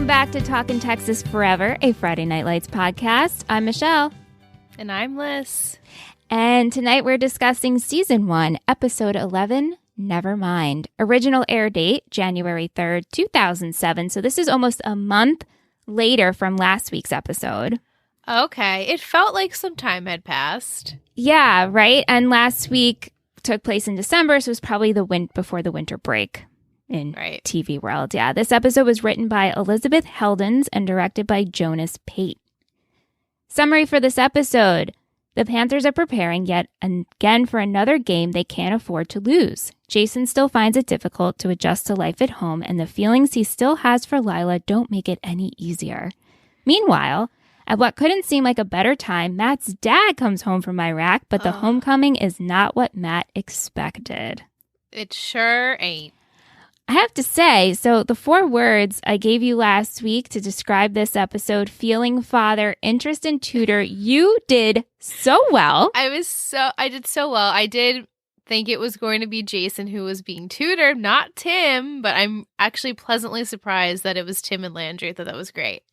Welcome back to Talkin' Texas Forever, a Friday Night Lights podcast. I'm Michelle. And I'm Liz. And tonight we're discussing Season 1, Episode 11, Nevermind. Original air date, January 3rd, 2007. So this is almost a month later from last week's episode. Okay. It felt like some time had passed. Yeah, right? And last week took place in December, so it was probably before the winter break in TV world. Yeah, this episode was written by Elizabeth Heldens and directed by Jonas Pate. Summary for this episode. The Panthers are preparing yet again for another game they can't afford to lose. Jason still finds it difficult to adjust to life at home, and the feelings he still has for Lila don't make it any easier. Meanwhile, at what couldn't seem like a better time, Matt's dad comes home from Iraq, but the homecoming is not what Matt expected. It sure ain't. I have to say, so the 4 words I gave you last week to describe this episode, feeling father, interest in tutor, you did so well. I did so well. I did think it was going to be Jason who was being tutored, not Tim, but I'm actually pleasantly surprised that it was Tim and Landry. I thought that was great.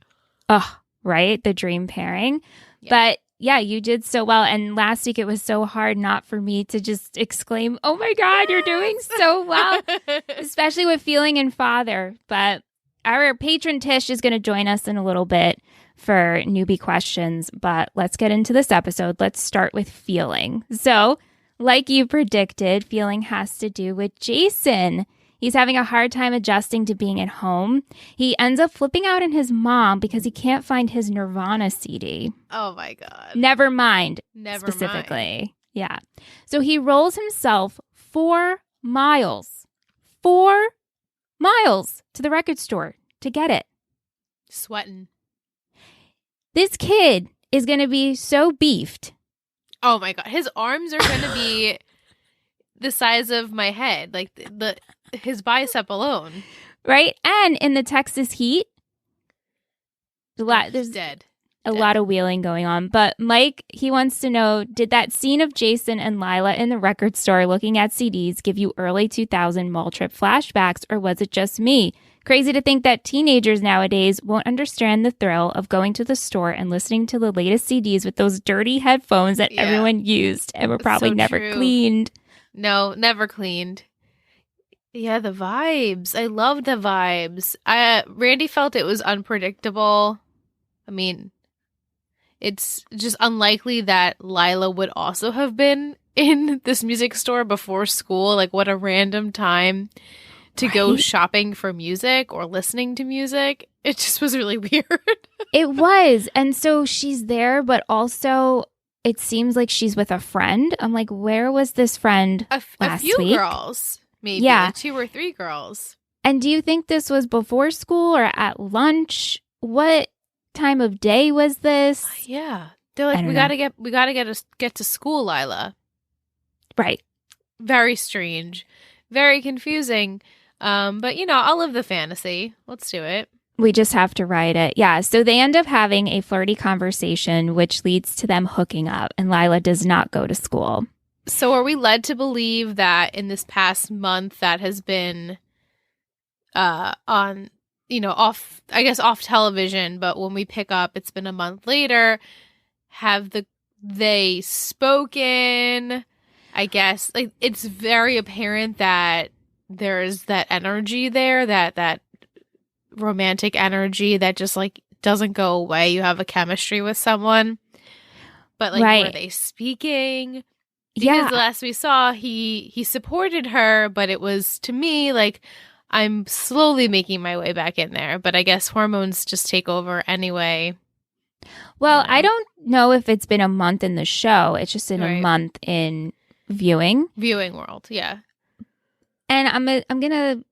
Oh, right? The dream pairing. Yeah. But yeah, you did so well. And last week it was so hard not for me to just exclaim, oh my God, you're doing so well. Especially with feeling and father. But our patron Tish is going to join us in a little bit for newbie questions. But let's get into this episode. Let's start with feeling. So, like you predicted, feeling has to do with Jason. He's having a hard time adjusting to being at home. He ends up flipping out on his mom because he can't find his Nirvana CD. Oh, my God. Nevermind, specifically. Yeah. So he rolls himself 4 miles. 4 miles to the record store to get it. Sweating. This kid is going to be so beefed. Oh, my God. His arms are going to be the size of my head. Like, his bicep alone. Right? And in the Texas heat, there's a lot of wheeling going on. But Mike, he wants to know, did that scene of Jason and Lila in the record store looking at CDs give you early 2000 mall trip flashbacks, or was it just me? Crazy to think that teenagers nowadays won't understand the thrill of going to the store and listening to the latest CDs with those dirty headphones that everyone used and were probably never cleaned. No, never cleaned. Yeah, the vibes. I loved the vibes. Randy felt it was unpredictable. I mean, it's just unlikely that Lila would also have been in this music store before school. Like, what a random time to go shopping for music or listening to music. It just was really weird. It was. And so she's there, but also it seems like she's with a friend. I'm like, where was this friend last week? A few girls. Maybe like 2 or 3 girls. And do you think this was before school or at lunch? What time of day was this? Yeah, they're like, we gotta get to school, Lila. Right. Very strange, very confusing. But I'll live the fantasy. Let's do it. We just have to write it. Yeah. So they end up having a flirty conversation, which leads to them hooking up, and Lila does not go to school. So are we led to believe that in this past month that has been on, off television, but when we pick up, it's been a month later, have they spoken? I guess like it's very apparent that there's that energy there, that romantic energy that just like doesn't go away. You have a chemistry with someone. But like were they speaking? Because the last we saw, he supported her, but it was, to me, like, I'm slowly making my way back in there. But I guess hormones just take over anyway. Well, I don't know if it's been a month in the show. It's just been a month in viewing. Viewing world, yeah. And I'm going to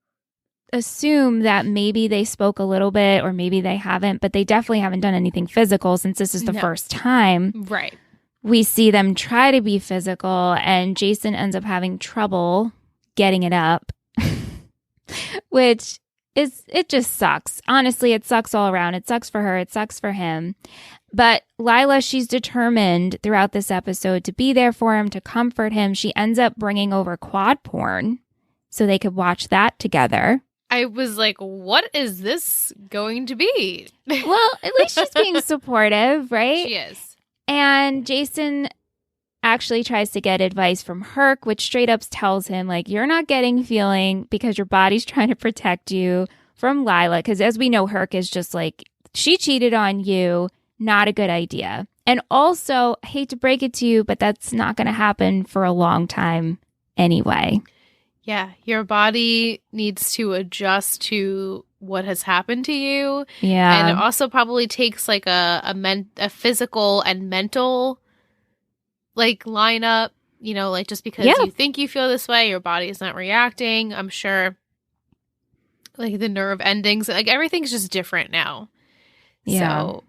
assume that maybe they spoke a little bit or maybe they haven't, but they definitely haven't done anything physical since this is the first time. Right. We see them try to be physical, and Jason ends up having trouble getting it up, which it just sucks. Honestly, it sucks all around. It sucks for her. It sucks for him. But Lila, she's determined throughout this episode to be there for him, to comfort him. She ends up bringing over quad porn so they could watch that together. I was like, what is this going to be? Well, at least she's being supportive, right? She is. And Jason actually tries to get advice from Herc, which straight up tells him, like, you're not getting feeling because your body's trying to protect you from Lila. Because as we know, Herc is just like, she cheated on you. Not a good idea. And also, I hate to break it to you, but that's not going to happen for a long time anyway. Yeah, your body needs to adjust to what has happened to you. Yeah. And it also probably takes like a physical and mental like lineup, you know, like just because you think you feel this way, your body is not reacting. I'm sure like the nerve endings, like everything's just different now. Yeah. So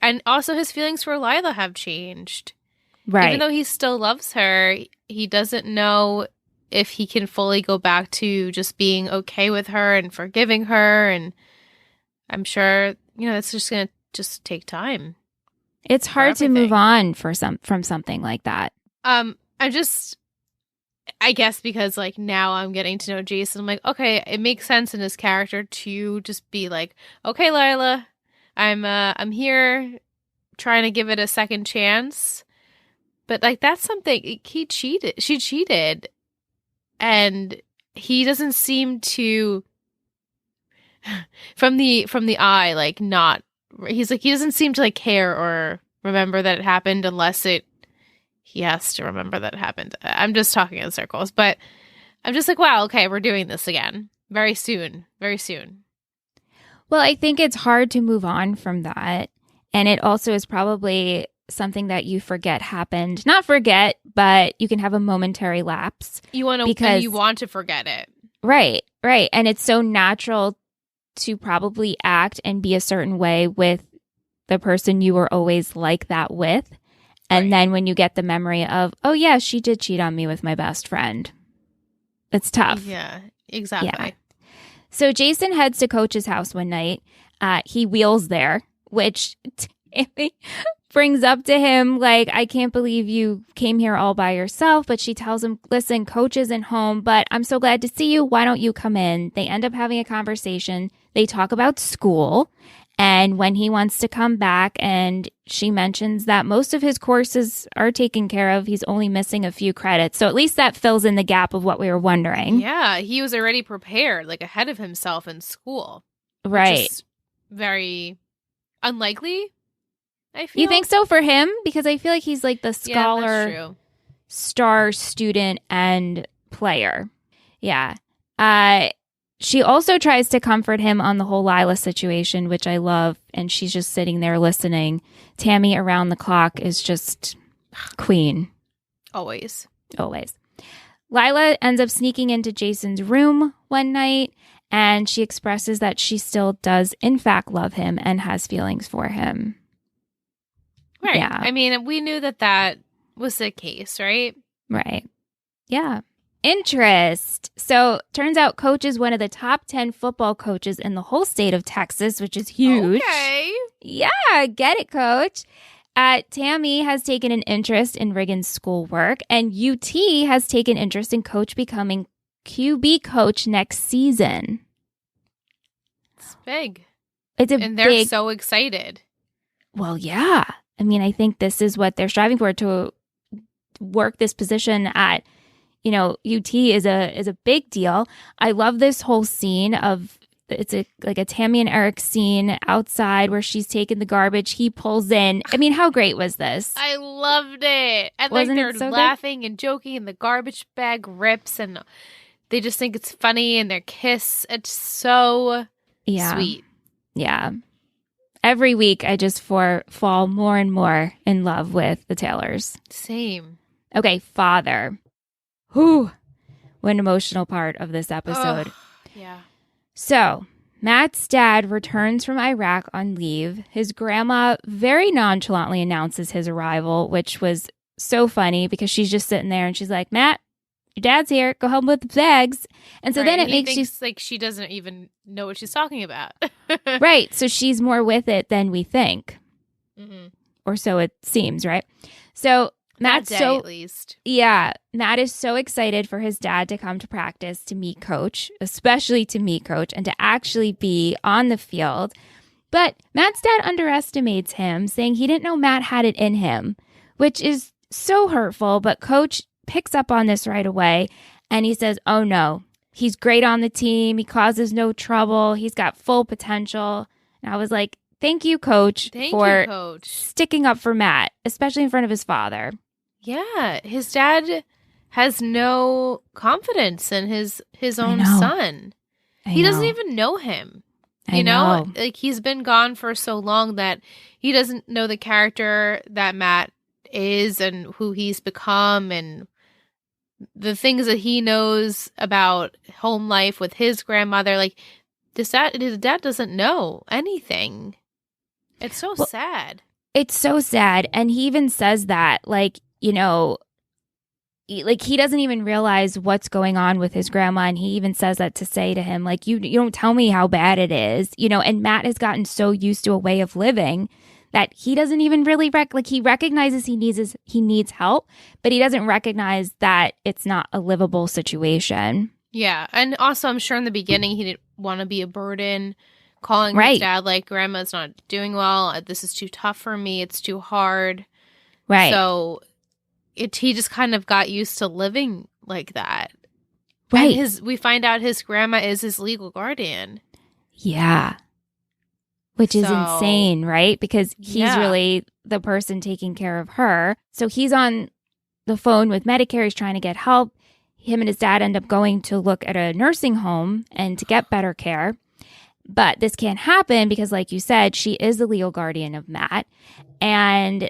and also his feelings for Lila have changed. Right. Even though he still loves her, he doesn't know if he can fully go back to just being okay with her and forgiving her. And I'm sure, you know, it's just going to just take time. It's hard to move on from something like that. I guess because like now I'm getting to know Jason, I'm like, okay, it makes sense in his character to just be like, okay, Lila, I'm here trying to give it a second chance. But like that's something she cheated. And he doesn't seem to from the eye, like not he's like he doesn't seem to like care or remember that it happened unless he has to remember that it happened. I'm just talking in circles, but I'm just like, wow, okay, we're doing this again. Very soon. Very soon. Well, I think it's hard to move on from that. And it also is probably something that you forget happened. Not forget, but you can have a momentary lapse. You want to forget it. Right. And it's so natural to probably act and be a certain way with the person you were always like that with. And then when you get the memory of, oh yeah, she did cheat on me with my best friend. It's tough. Yeah, exactly. Yeah. So Jason heads to Coach's house one night. He wheels there, which Tammy brings up to him like, I can't believe you came here all by yourself. But she tells him, listen, Coach isn't home, but I'm so glad to see you. Why don't you come in? They end up having a conversation. They talk about school and when he wants to come back, and she mentions that most of his courses are taken care of. He's only missing a few credits. So at least that fills in the gap of what we were wondering. Yeah, he was already prepared, like ahead of himself in school. Right. Which is very unlikely, I feel. You think so for him? Because I feel like he's like the scholar, star student, and player. Yeah. She also tries to comfort him on the whole Lila situation, which I love. And she's just sitting there listening. Tammy around the clock is just queen. Always. Lila ends up sneaking into Jason's room one night, and she expresses that she still does, in fact, love him and has feelings for him. Right. Yeah. I mean, we knew that was the case, right? Right. Yeah. Interest. So turns out Coach is one of the top 10 football coaches in the whole state of Texas, which is huge. Okay. Yeah, get it, Coach. Tammy has taken an interest in Riggins' schoolwork, and UT has taken interest in Coach becoming QB coach next season. It's big. And they're so excited. Well, yeah. I mean, I think this is what they're striving for, to work this position at, you know, UT is a big deal. I love this whole scene of, it's like a Tammy and Eric scene outside where she's taking the garbage. He pulls in. I mean, how great was this? I loved it. And Wasn't they're it so laughing and joking, and the garbage bag rips, and they just think it's funny, and their kiss. It's so sweet. Yeah. Every week, I just fall more and more in love with the Taylors. Same. Okay, father. Whew. What an emotional part of this episode. Yeah. So, Matt's dad returns from Iraq on leave. His grandma very nonchalantly announces his arrival, which was so funny because she's just sitting there and she's like, Matt, your dad's here. Go help with the bags. And so then it makes you like she doesn't even know what she's talking about. Right. So she's more with it than we think. Mm-hmm. Or so it seems, right? So Matt's that day, at least. Yeah, Matt is so excited for his dad to come to practice to meet Coach, especially to meet Coach and to actually be on the field. But Matt's dad underestimates him, saying he didn't know Matt had it in him, which is so hurtful. But Coach picks up on this right away, and he says, oh no, he's great on the team. He causes no trouble. He's got full potential. And I was like, thank you, Coach, for sticking up for Matt, especially in front of his father. Yeah, his dad has no confidence in his own son. He doesn't even know him. You know, like he's been gone for so long that he doesn't know the character that Matt is and who he's become and the things that he knows about home life with his grandmother. Like his dad doesn't know anything. It's so sad. It's so sad. And he even says that, like, you know, like he doesn't even realize what's going on with his grandma. And he even says that to say to him, like, you don't tell me how bad it is, you know. And Matt has gotten so used to a way of living that he doesn't even really he recognizes he needs help, but he doesn't recognize that it's not a livable situation. Yeah. And also I'm sure in the beginning he didn't want to be a burden, calling his dad like, grandma's not doing well. This is too tough for me. It's too hard. Right. So he just kind of got used to living like that. Right. And we find out his grandma is his legal guardian. Yeah. Which is insane, right? Because he's really the person taking care of her. So he's on the phone with Medicare. He's trying to get help. Him and his dad end up going to look at a nursing home and to get better care. But this can't happen because, like you said, she is the legal guardian of Matt. And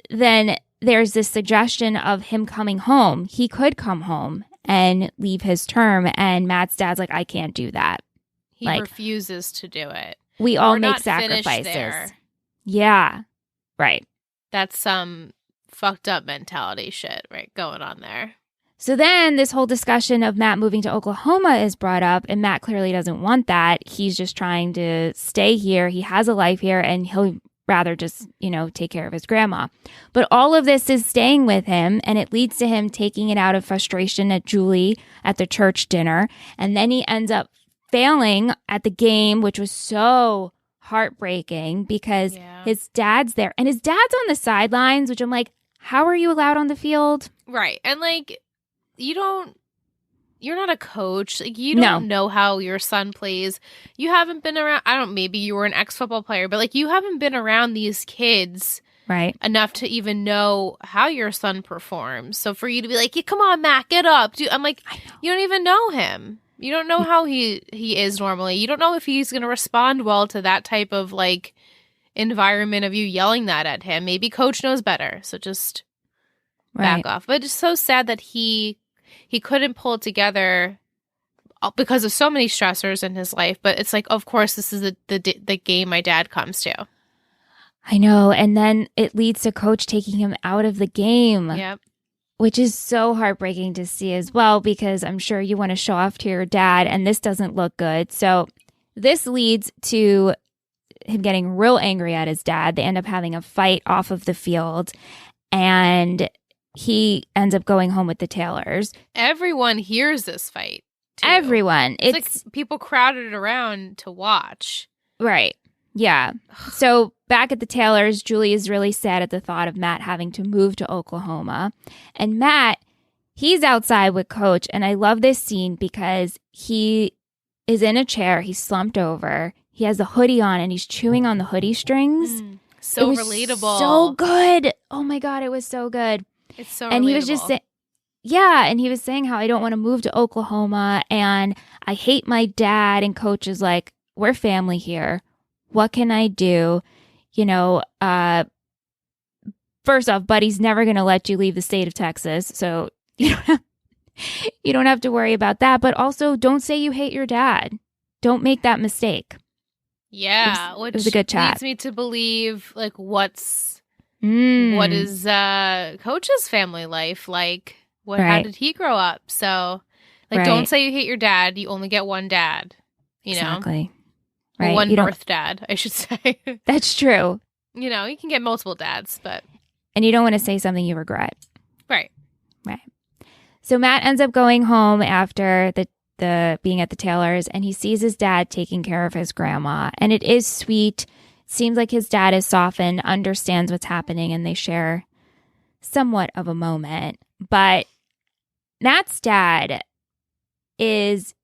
then there's this suggestion of him coming home. He could come home and leave his term. And Matt's dad's like, I can't do that. He refuses to do it. We all make sacrifices. Yeah. Right. That's some fucked up mentality shit, right, going on there. So then this whole discussion of Matt moving to Oklahoma is brought up, and Matt clearly doesn't want that. He's just trying to stay here. He has a life here, and he'll rather just, you know, take care of his grandma. But all of this is staying with him, and it leads to him taking it out of frustration at Julie at the church dinner. And then he ends up failing at the game, which was so heartbreaking because his dad's there. And his dad's on the sidelines, which I'm like, how are you allowed on the field? Right. And like, you're not a coach. Like, you don't know how your son plays. You haven't been around, maybe you were an ex-football player, but like you haven't been around these kids enough to even know how your son performs. So for you to be like, yeah, come on, Matt, get up. I'm like, you don't even know him. You don't know how he is normally. You don't know if he's going to respond well to that type of like environment of you yelling that at him. Maybe coach knows better. So just back off. But it's so sad that he couldn't pull it together because of so many stressors in his life. But it's like, of course, this is the game my dad comes to. I know. And then it leads to coach taking him out of the game. Yep. Which is so heartbreaking to see as well, because I'm sure you want to show off to your dad, and this doesn't look good. So this leads to him getting real angry at his dad. They end up having a fight off of the field, and he ends up going home with the Taylors. Everyone hears this fight, too. Everyone. It's like people crowded around to watch. Right. Yeah. So back at the Taylors, Julie is really sad at the thought of Matt having to move to Oklahoma. And Matt, he's outside with Coach. And I love this scene because he is in a chair. He's slumped over. He has a hoodie on and he's chewing on the hoodie strings. So relatable. So good. Oh my God, it was so good. It's so and relatable. He was just saying, yeah. And he was saying how I don't want to move to Oklahoma and I hate my dad. And Coach is like, we're family here. What can I do? You know, first off, Buddy's never going to let you leave the state of Texas. So you don't have to worry about that. But also, don't say you hate your dad. Don't make that mistake. Yeah. It was a good chat. Leads me to believe, like, what is Coach's family life like? How did he grow up? So, like, don't say you hate your dad. You only get one dad, you know? Exactly. Right. One birth dad, I should say. That's true. You know, you can get multiple dads, but And you don't want to say something you regret. Right. Right. So Matt ends up going home after the being at the Taylors, and he sees his dad taking care of his grandma. And it is sweet. It seems like his dad is softened, understands what's happening, and they share somewhat of a moment. But Matt's dad is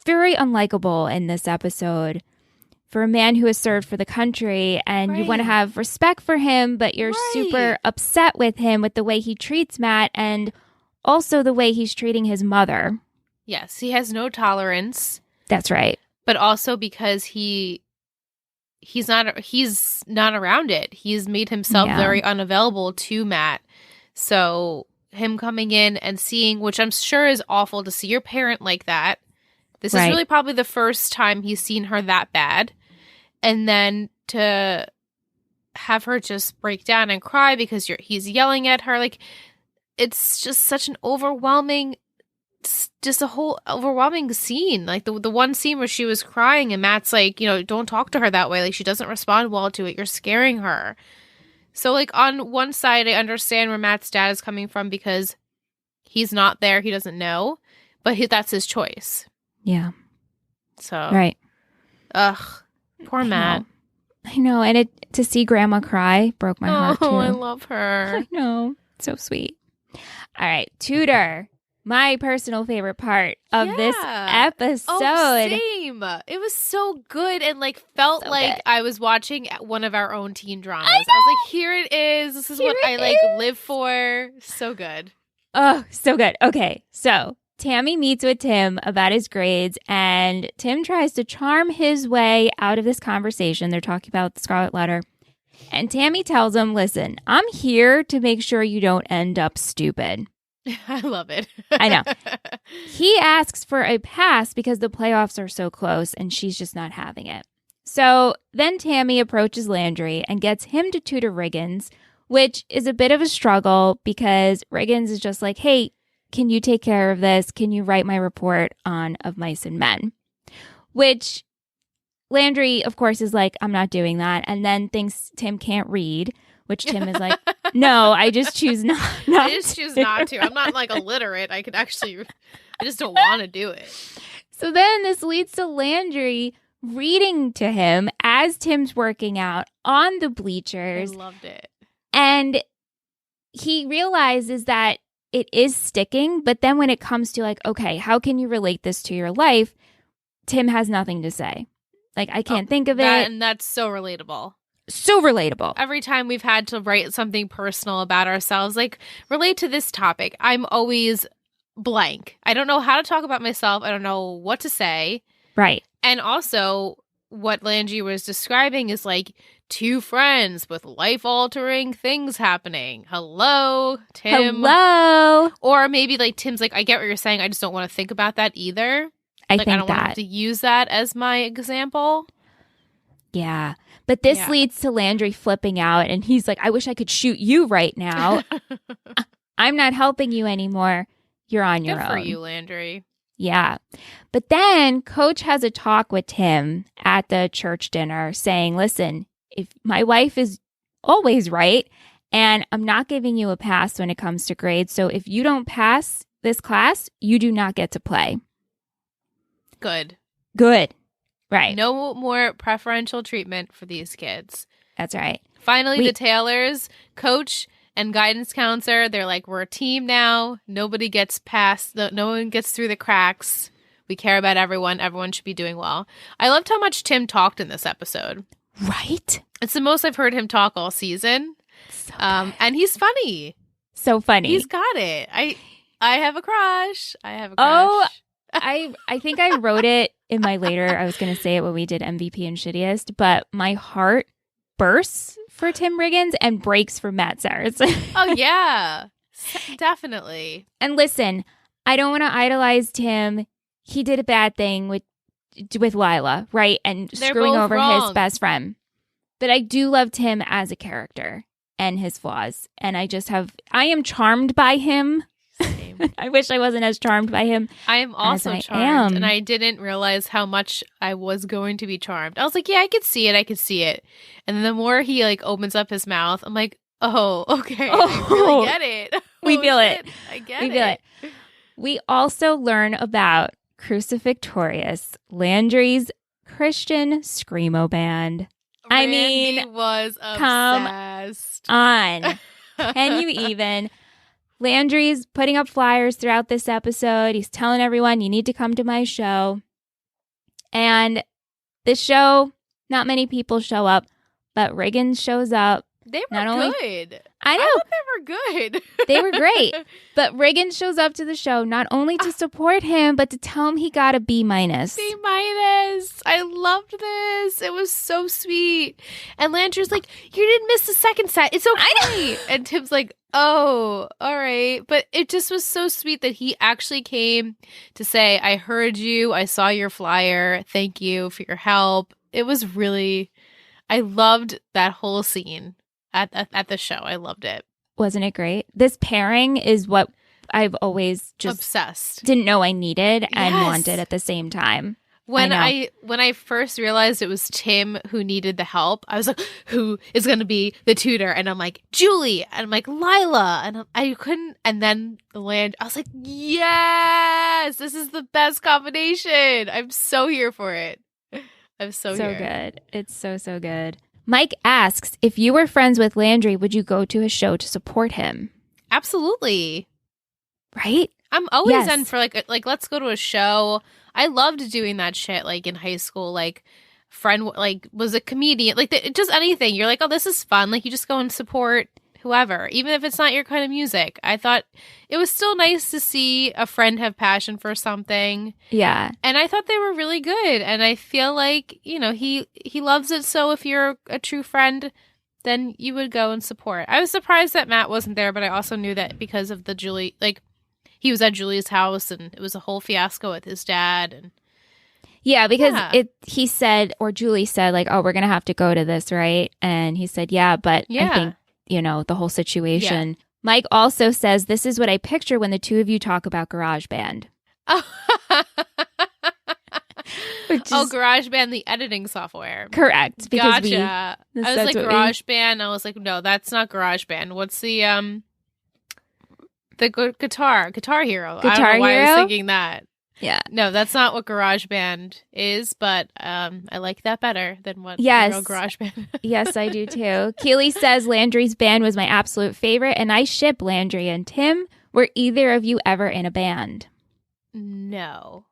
very unlikable in this episode for a man who has served for the country, and you want to have respect for him, but you're super upset with him with the way he treats Matt and also the way he's treating his mother. Yes, he has no tolerance. That's right. But also because he's not around it. He's made himself very unavailable to Matt. So him coming in and seeing, which I'm sure is awful to see your parent like that. This is really probably the first time he's seen her that bad. And then to have her just break down and cry because he's yelling at her. Like, it's just such an overwhelming scene. Like the one scene where she was crying and Matt's like, don't talk to her that way. Like, she doesn't respond well to it. You're scaring her. So, like, on one side, I understand where Matt's dad is coming from because he's not there. He doesn't know. But that's his choice. Yeah. So. Right. Ugh. Poor Matt. I know. And to see Grandma cry broke my heart, too. Oh, I love her. I know. So sweet. All right. Tutor. My personal favorite part of this episode. Oh, same. It was so good and felt so like good. I was watching one of our own teen dramas. I was like, here it is. This is what I live for. So good. Oh, so good. Okay. So Tammy meets with Tim about his grades, and Tim tries to charm his way out of this conversation. They're talking about the Scarlet Letter. And Tammy tells him, listen, I'm here to make sure you don't end up stupid. I love it. I know. He asks for a pass because the playoffs are so close and she's just not having it. So then Tammy approaches Landry and gets him to tutor Riggins, which is a bit of a struggle because Riggins is just like, hey, can you take care of this? Can you write my report on Of Mice and Men? Which Landry, of course, is like, I'm not doing that. And then thinks Tim can't read, which Tim is like, no, I just choose not I just choose not to. I'm not illiterate. I just don't want to do it. So then this leads to Landry reading to him as Tim's working out on the bleachers. I loved it. And he realizes that it is sticking, but then when it comes to okay, how can you relate this to your life? Tim has nothing to say. I can't think of it. And that's so relatable. So relatable. Every time we've had to write something personal about ourselves, relate to this topic, I'm always blank. I don't know how to talk about myself. I don't know what to say. Right. And also, what Landry was describing is two friends with life-altering things happening. Hello, Tim. Hello. Or maybe Tim's I get what you're saying. I just don't want to think about that either. I think I don't want to use that as my example. Yeah. But this leads to Landry flipping out, and he's like, I wish I could shoot you right now. I'm not helping you anymore. You're on your own. Good for you, Landry. Yeah. But then Coach has a talk with Tim at the church dinner saying, listen, if my wife is always right, and I'm not giving you a pass when it comes to grades, so if you don't pass this class, you do not get to play. Good. Right. No more preferential treatment for these kids. That's right. Finally, the Taylors, coach and guidance counselor, they're like, we're a team now. Nobody gets past, no one gets through the cracks. We care about everyone. Everyone should be doing well. I loved how much Tim talked in this episode. Right? It's the most I've heard him talk all season. So and he's funny. So funny. He's got it. I have a crush. Oh, I think I wrote it in my later, I was going to say it when we did MVP and Shittiest, but my heart bursts for Tim Riggins and breaks for Matt Sarris. Oh, yeah. Definitely. And listen, I don't want to idolize Tim. He did a bad thing with Lila, right? And They're screwing both over wrong. His best friend. But I do love Tim as a character and his flaws. And I am charmed by him. Same. I wish I wasn't as charmed by him. I am also charmed. And I didn't realize how much I was going to be charmed. I was like, yeah, I could see it. And then the more he opens up his mouth, I'm like, Oh, okay. Oh. I really get it. We feel it. I get We feel it. We also learn about Crucifixorious, Landry's Christian Screamo band. Randy was obsessed. Come on. Can you even? Landry's putting up flyers throughout this episode. He's telling everyone, you need to come to my show. And this show, not many people show up, but Riggins shows up. They were good. I know. I thought they were good. They were great. But Riggins shows up to the show not only to support him, but to tell him he got a B-. B-. I loved this. It was so sweet. And Landry's like, you didn't miss the second set. It's okay. And Tim's like, oh, all right. But it just was so sweet that he actually came to say, I heard you. I saw your flyer. Thank you for your help. It was really, I loved that whole scene at the show. I loved it. Wasn't it great? This pairing is what I've always just obsessed. Didn't know I needed and wanted at the same time. When I first realized it was Tim who needed the help, I was like, who is going to be the tutor? And I'm like, Julie. And I'm like, Lila. And I couldn't. And then I was like, yes, this is the best combination. I'm so here for it. I'm so here. So good. It's so, so good. Mike asks, if you were friends with Landry, would you go to his show to support him? Absolutely. Right? I'm always in for like let's go to a show. I loved doing that shit like in high school. Like friend like was a comedian, like just anything. You're like, oh, this is fun. Like you just go and support whoever, even if it's not your kind of music. I thought it was still nice to see a friend have passion for something. Yeah. And I thought they were really good. And I feel like, you know, he loves it. So if you're a true friend, then you would go and support. I was surprised that Matt wasn't there, but I also knew that because of the Julie, like he was at Julie's house and it was a whole fiasco with his dad. And yeah, because he said, or Julie said like, oh, we're going to have to go to this, right? And he said, yeah, but I think, you know, the whole situation. Yeah. Mike also says, this is what I picture when the two of you talk about GarageBand. GarageBand, the editing software. Correct. Because gotcha. I was like, GarageBand. I was like, no, that's not GarageBand. What's the Guitar Hero. I don't know why I was thinking that. Yeah. No, that's not what GarageBand is, but I like that better than what GarageBand. Yes, I do too. Keely says Landry's band was my absolute favorite, and I ship Landry and Tim. Were either of you ever in a band? No.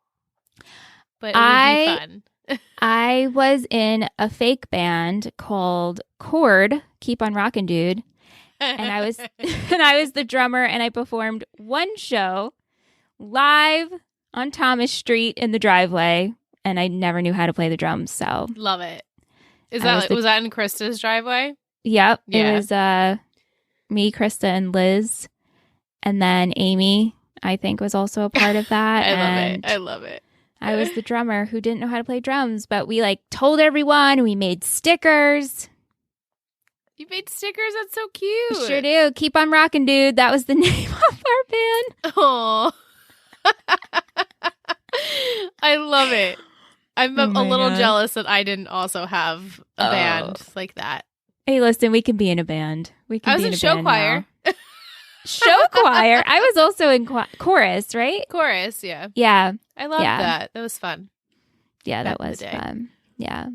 But it would be fun. I was in a fake band called Chord, Keep on Rockin' Dude. And I was the drummer, and I performed one show live on Thomas Street in the driveway, and I never knew how to play the drums. So love it. Was that in Krista's driveway? Yep. Yeah. It was me, Krista, and Liz, and then Amy, I think, was also a part of that. I love it. I was the drummer who didn't know how to play drums, but we like told everyone. We made stickers. You made stickers? That's so cute. Sure do. Keep on rocking, dude. That was the name of our band. Oh. I love it. I'm a little jealous that I didn't also have a band like that. Hey, listen, we can be in a band. I was in show choir. Show choir? I was also in chorus, right? Chorus, yeah. Yeah. I loved that. That was fun. Yeah, that was fun. Yeah.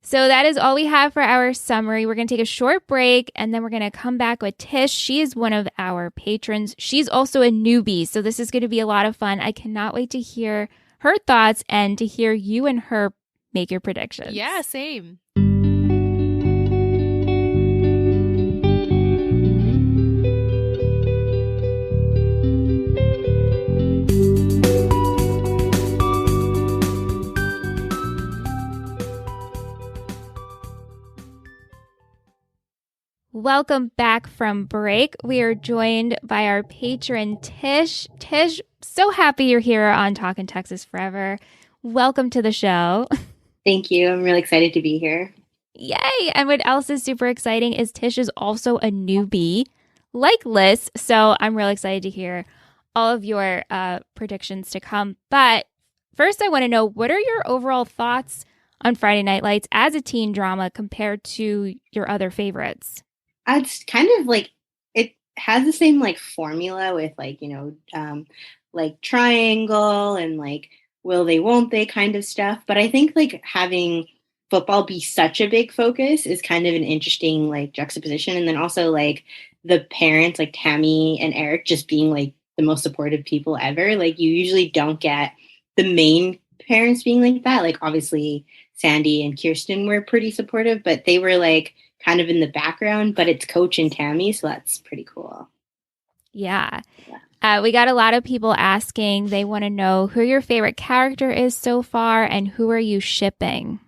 So that is all we have for our summary. We're going to take a short break, and then we're going to come back with Tish. She is one of our patrons. She's also a newbie, so this is going to be a lot of fun. I cannot wait to hear her thoughts and to hear you and her make your predictions. Yeah, same. Welcome back from break. We are joined by our patron, Tish. Tish, so happy you're here on Talkin' Texas Forever. Welcome to the show. Thank you. I'm really excited to be here. Yay! And what else is super exciting is Tish is also a newbie, like Liz. So I'm really excited to hear all of your predictions to come. But first, I want to know, what are your overall thoughts on Friday Night Lights as a teen drama compared to your other favorites? It's kind of like it has the same like formula with like, like triangle and like will they, won't they kind of stuff. But I think like having football be such a big focus is kind of an interesting like juxtaposition. And then also like the parents, like Tammy and Eric, just being like the most supportive people ever. Like you usually don't get the main parents being like that. Like obviously Sandy and Kirsten were pretty supportive, but they were like kind of in the background, but it's Coach and Tammy, so that's pretty cool. Yeah. We got a lot of people asking, they want to know who your favorite character is so far and who are you shipping?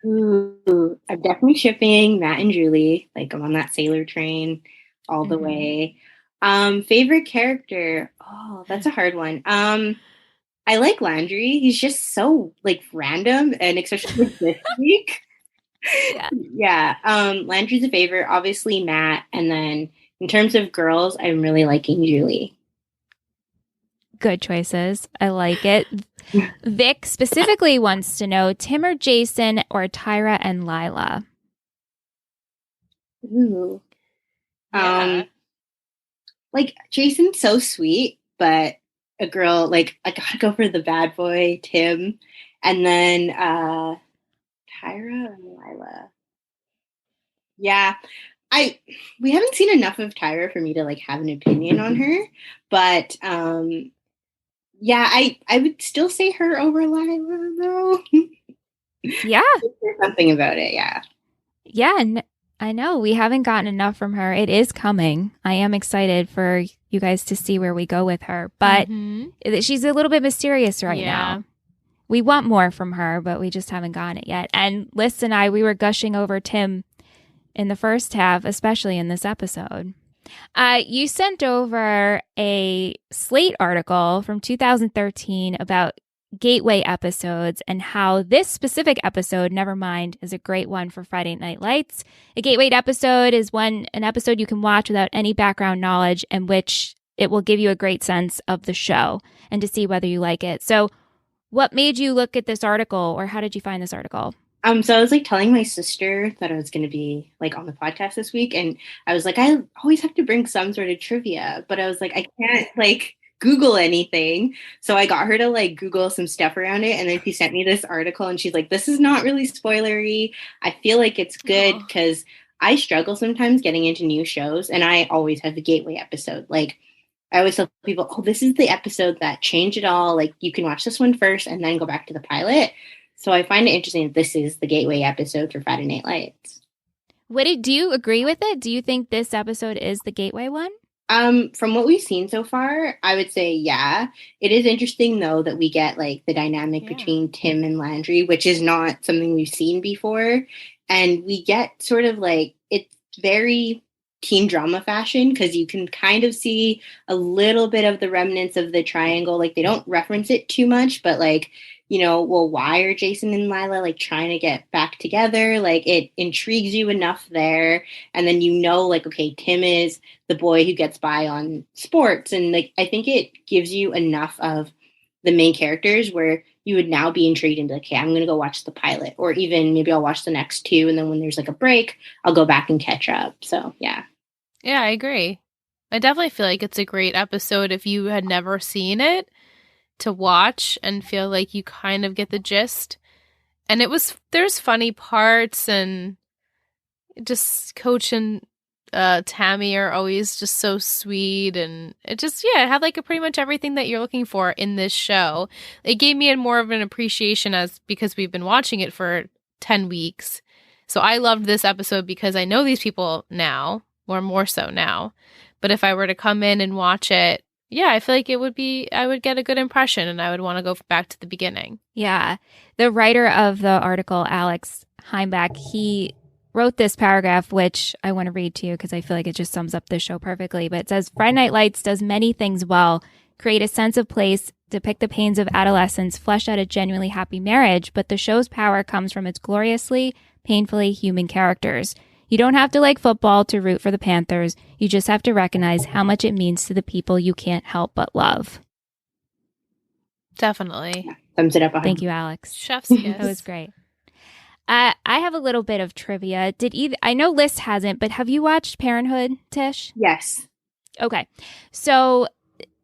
Ooh, I'm definitely shipping Matt and Julie. Like I'm on that sailor train all the way. Favorite character? Oh, that's a hard one. I like Landry. He's just so like random, and especially like, this week. Yeah. Landry's a favorite. Obviously Matt, and then in terms of girls, I'm really liking Julie. Good choices. I like it. Vic specifically wants to know Tim or Jason or Tyra and Lila. Ooh. Like Jason's so sweet, but a girl, like I gotta go for the bad boy, Tim. And then Tyra and Lila. Yeah. We haven't seen enough of Tyra for me to like have an opinion on her. But yeah, I would still say her over Lila though. Yeah. There's something about it, yeah. Yeah, I know. We haven't gotten enough from her. It is coming. I am excited for you guys to see where we go with her. But she's a little bit mysterious right now. We want more from her, but we just haven't gotten it yet. And Liz and I, we were gushing over Tim in the first half, especially in this episode. You sent over a Slate article from 2013 about gateway episodes and how this specific episode, Nevermind, is a great one for Friday Night Lights. A gateway episode is an episode you can watch without any background knowledge, in which it will give you a great sense of the show and to see whether you like it. So what made you look at this article, or how did you find this article? So I was like telling my sister that I was going to be like on the podcast this week, and I was like, I always have to bring some sort of trivia, but I was like, I can't like Google anything. So I got her to like Google some stuff around it, and then she sent me this article, and she's like, this is not really spoilery. I feel like it's good because I struggle sometimes getting into new shows, and I always have a gateway episode. Like I always tell people, oh, this is the episode that changed it all. Like you can watch this one first and then go back to the pilot. So I find it interesting that this is the gateway episode for Friday Night Lights. Do you agree with it? Do you think this episode is the gateway one? From what we've seen so far, I would say, yeah. It is interesting, though, that we get like the dynamic between Tim and Landry, which is not something we've seen before. And we get sort of like, it's very teen drama fashion, because you can kind of see a little bit of the remnants of the triangle. Like they don't reference it too much, but like, well, why are Jason and Lila like trying to get back together? Like it intrigues you enough there. And then like, okay, Tim is the boy who gets by on sports. And like, I think it gives you enough of the main characters where you would now be intrigued into, okay, I'm going to go watch the pilot, or even maybe I'll watch the next two. And then when there's like a break, I'll go back and catch up. So, yeah. Yeah, I agree. I definitely feel like it's a great episode if you had never seen it, to watch and feel like you kind of get the gist. And there's funny parts, and just Coach and Tammy are always just so sweet, and it had like pretty much everything that you're looking for in this show. It gave me more of an appreciation because we've been watching it for 10 weeks. So I loved this episode because I know these people now, or more so now. But if I were to come in and watch it, yeah, I feel like I would get a good impression, and I would want to go back to the beginning. Yeah. The writer of the article, Alex Heimbach, he wrote this paragraph, which I want to read to you because I feel like it just sums up the show perfectly. But it says, Friday Night Lights does many things well: create a sense of place, depict the pains of adolescence, flesh out a genuinely happy marriage. But the show's power comes from its gloriously, painfully human characters. You don't have to like football to root for the Panthers. You just have to recognize how much it means to the people you can't help but love. Definitely. Thumbs it up. Thank you, Alex. Chef's kiss. That was great. I have a little bit of trivia. I know Liz hasn't, but have you watched Parenthood, Tish? Yes. Okay. So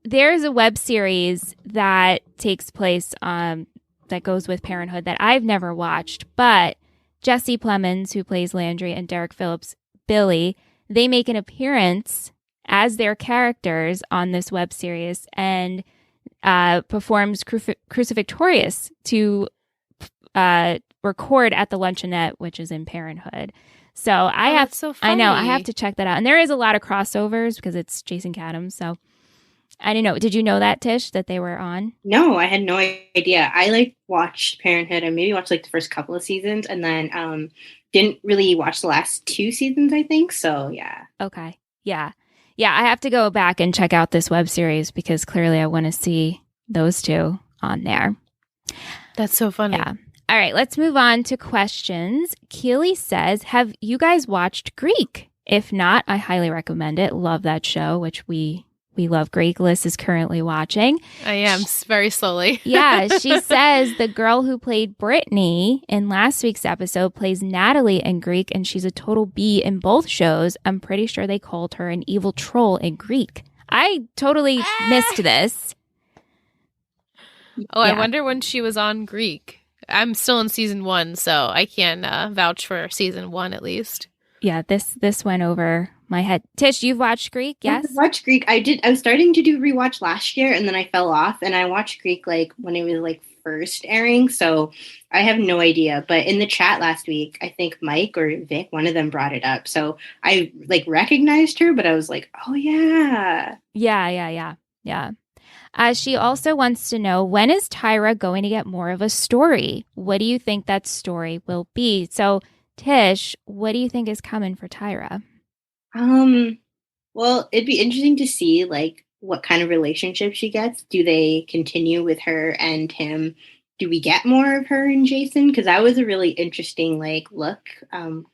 there's a web series that takes place that goes with Parenthood that I've never watched, but Jesse Plemons, who plays Landry, and Derek Phillips, Billy, they make an appearance as their characters on this web series and performs Crucifixorious to record at the Luncheonette, which is in Parenthood. So that's so funny. I know, I have to check that out. And there is a lot of crossovers because it's Jason Katims, so I didn't know. Did you know that, Tish, that they were on? No, I had no idea. I watched Parenthood and maybe watched the first couple of seasons and then didn't really watch the last 2 seasons, I think. So, yeah. Okay. Yeah. Yeah, I have to go back and check out this web series because clearly I want to see those two on there. That's so funny. Yeah. All right, let's move on to questions. Keely says, have you guys watched Greek? If not, I highly recommend it. Love that show, which we love. Greek. Liz is currently watching. I am very slowly. Yeah, she says the girl who played Brittany in last week's episode plays Natalie in Greek, and she's a total B in both shows. I'm pretty sure they called her an evil troll in Greek. I totally missed this. Oh, yeah. I wonder when she was on Greek. I'm still in season 1, so I can vouch for season 1 at least. Yeah, this went over my head. Tish, you've watched Greek, yes? I watched Greek. I did. I was starting to do rewatch last year, and then I fell off. And I watched Greek when it was first airing, so I have no idea. But in the chat last week, I think Mike or Vic, one of them brought it up. So I recognized her, but I was like, oh yeah, yeah. She also wants to know, when is Tyra going to get more of a story? What do you think that story will be? So, Tish, what do you think is coming for Tyra? Well, it'd be interesting to see what kind of relationship she gets. Do they continue with her and him? Do we get more of her and Jason? Because that was a really interesting look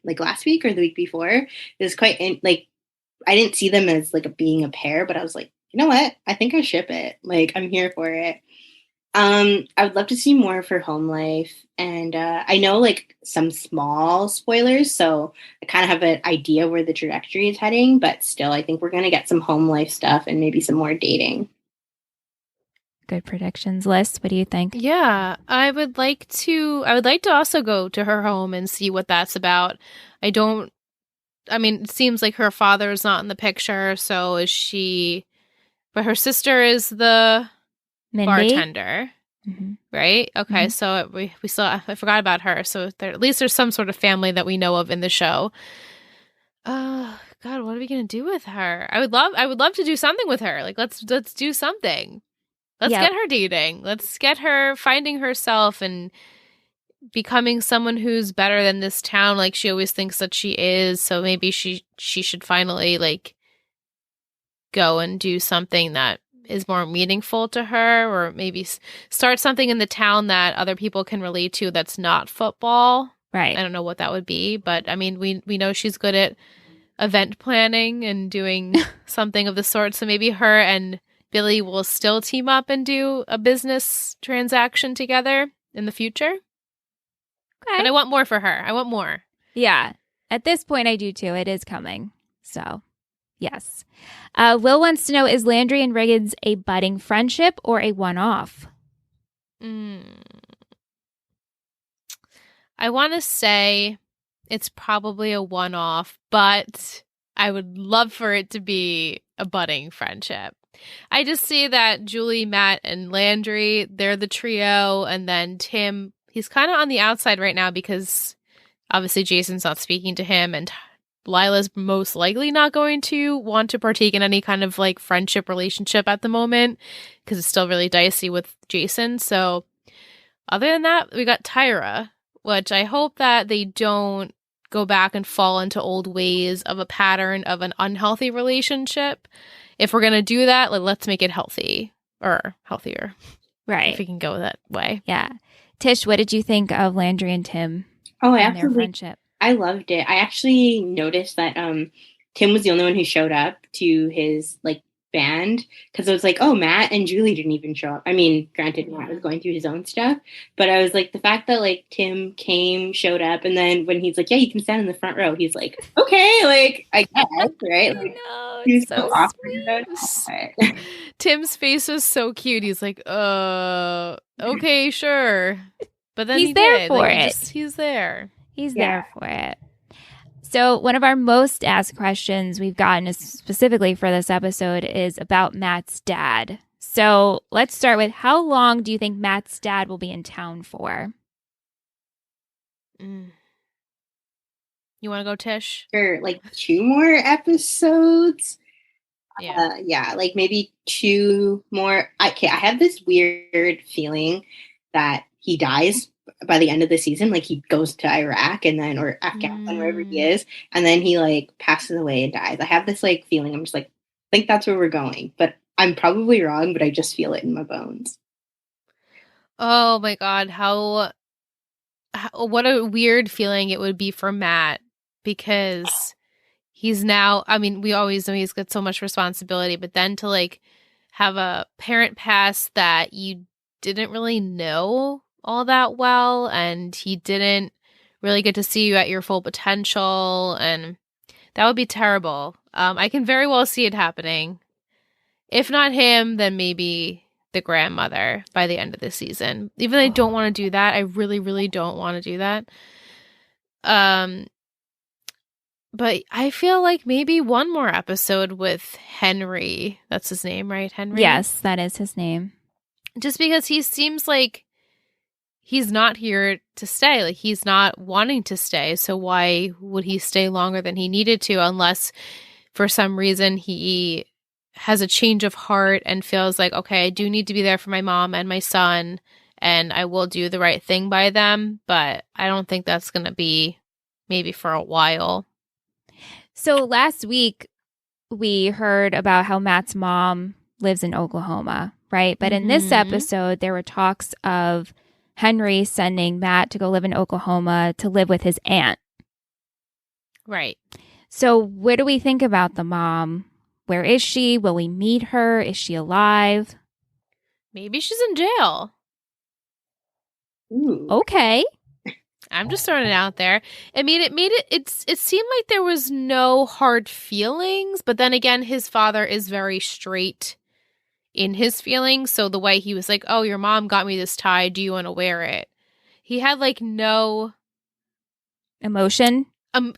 last week or the week before. It was quite I didn't see them as being a pair, but I was like, you know what? I think I ship it. I'm here for it. I would love to see more of her home life. And I know some small spoilers, so I kind of have an idea where the trajectory is heading, but still I think we're going to get some home life stuff and maybe some more dating. Good predictions. Liz, what do you think? Yeah, I would like to also go to her home and see what that's about. It seems like her father is not in the picture, so is she, but her sister is the Mindy? Bartender, right? Okay, so we still, I forgot about her. So at least there's some sort of family that we know of in the show. God, what are we gonna do with her? I would love to do something with her. Let's do something. Let's get her dating. Let's get her finding herself and becoming someone who's better than this town, like she always thinks that she is. So maybe she should finally go and do something that is more meaningful to her, or maybe start something in the town that other people can relate to that's not football. Right. I don't know what that would be, but we know she's good at event planning and doing something of the sort. So maybe her and Billy will still team up and do a business transaction together in the future. Okay. But I want more for her. I want more. Yeah. At this point, I do too. It is coming. So, yes. Will wants to know, is Landry and Riggins a budding friendship or a one-off? I want to say it's probably a one-off, but I would love for it to be a budding friendship. I just see that Julie, Matt, and Landry, they're the trio, and then Tim, he's kind of on the outside right now because obviously Jason's not speaking to him, and Lila's most likely not going to want to partake in any kind of friendship relationship at the moment because it's still really dicey with Jason. So other than that, we got Tyra, which I hope that they don't go back and fall into old ways of a pattern of an unhealthy relationship. If we're going to do that, let's make it healthy or healthier. Right. If we can go that way. Yeah. Tish, what did you think of Landry and Tim? Oh, and their friendship? I loved it. I actually noticed that Tim was the only one who showed up to his band, because I was like, oh, Matt and Julie didn't even show up. I mean, granted, Matt was going through his own stuff, but I was like, the fact that like Tim came, showed up, and then when he's like, yeah, you can stand in the front row, he's like, okay, like I guess, right? Like, he's so awkward about it. Tim's face was so cute. He's like, okay, sure. But then he's there for like, it. He's there. He's there for it. So one of our most asked questions we've gotten is specifically for this episode is about Matt's dad. So let's start with, how long do you think Matt's dad will be in town for? You want to go, Tish? For like 2 more episodes. Yeah. Like maybe 2 more. I have this weird feeling that he dies by the end of the season. Like he goes to Iraq and then, or Afghanistan, wherever he is, and then he like passes away and dies. I have this like feeling. I'm just like, I think that's where we're going, but I'm probably wrong, but I just feel it in my bones. Oh my God. What a weird feeling it would be for Matt, because he's now, I mean, we always know he's got so much responsibility, but then to like have a parent pass that you didn't really know all that well, and he didn't really get to see you at your full potential, and that would be terrible. I can very well see it happening. If not him, then maybe the grandmother by the end of the season. Even though I don't want to do that. I really, really don't want to do that. But I feel like maybe one more episode with Henry. That's his name, right? Henry? Yes, that is his name. Just because he seems like he's not here to stay. Like, he's not wanting to stay. So why would he stay longer than he needed to, unless for some reason he has a change of heart and feels like, okay, I do need to be there for my mom and my son, and I will do the right thing by them. But I don't think that's going to be maybe for a while. So last week we heard about how Matt's mom lives in Oklahoma, right? But in this episode, there were talks of Henry sending Matt to go live in Oklahoma to live with his aunt. Right. So what do we think about the mom? Where is she? Will we meet her? Is she alive? Maybe she's in jail. Ooh. Okay. I'm just throwing it out there. I mean, it seemed like there was no hard feelings, but then again, his father is very straight in his feelings. So the way he was like, oh, your mom got me this tie. Do you want to wear it? He had like no emotion.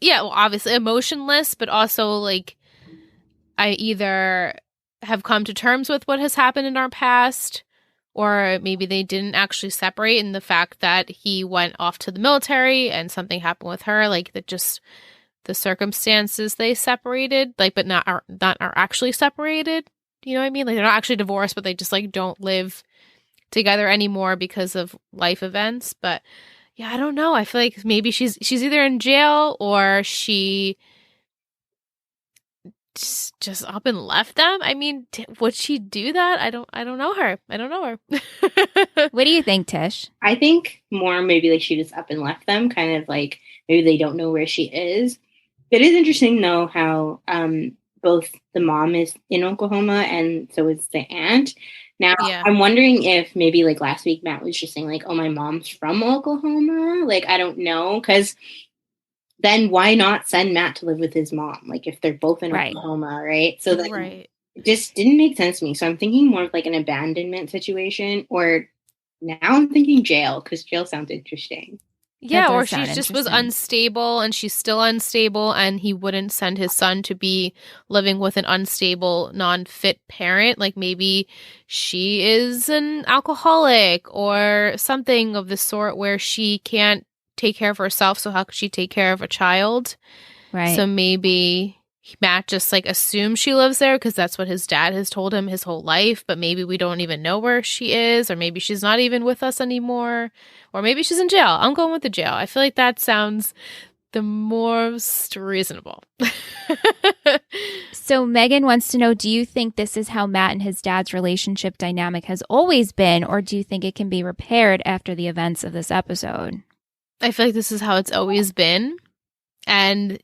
Yeah, well, obviously emotionless, but also like, I either have come to terms with what has happened in our past, or maybe they didn't actually separate, and the fact that he went off to the military and something happened with her, like that, just the circumstances they separated, like, but are actually separated. You know what I mean? Like, they're not actually divorced, but they just like don't live together anymore because of life events. But yeah, I don't know. I feel like maybe she's either in jail or she just up and left them. I mean, would she do that? I don't know her. I don't know her. What do you think, Tish? I think more maybe like she just up and left them, kind of like maybe they don't know where she is. It is interesting though how both the mom is in Oklahoma and so is the aunt. Now, I'm wondering if maybe like last week Matt was just saying like, oh, my mom's from Oklahoma. Like, I don't know, because then why not send Matt to live with his mom? Like, if they're both in Oklahoma, right? So that it just didn't make sense to me. So I'm thinking more of like an abandonment situation, or now I'm thinking jail, because jail sounds interesting. Yeah, or she just was unstable and she's still unstable, and he wouldn't send his son to be living with an unstable, non-fit parent. Like, maybe she is an alcoholic or something of the sort where she can't take care of herself, so how could she take care of a child? Right. So maybe Matt just like assumes she lives there because that's what his dad has told him his whole life, but maybe we don't even know where she is, or maybe she's not even with us anymore, or maybe she's in jail. I'm going with the jail. I feel like that sounds the most reasonable. So Megan wants to know, do you think this is how Matt and his dad's relationship dynamic has always been, or do you think it can be repaired after the events of this episode? I feel like this is how it's always been. And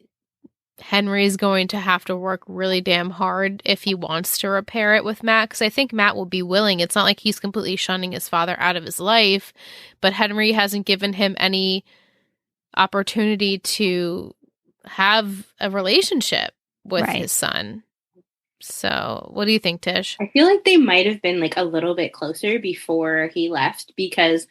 Henry's going to have to work really damn hard if he wants to repair it with Matt, because I think Matt will be willing. It's not like he's completely shunning his father out of his life, but Henry hasn't given him any opportunity to have a relationship with his son. So what do you think, Tish? I feel like they might have been like a little bit closer before he left, because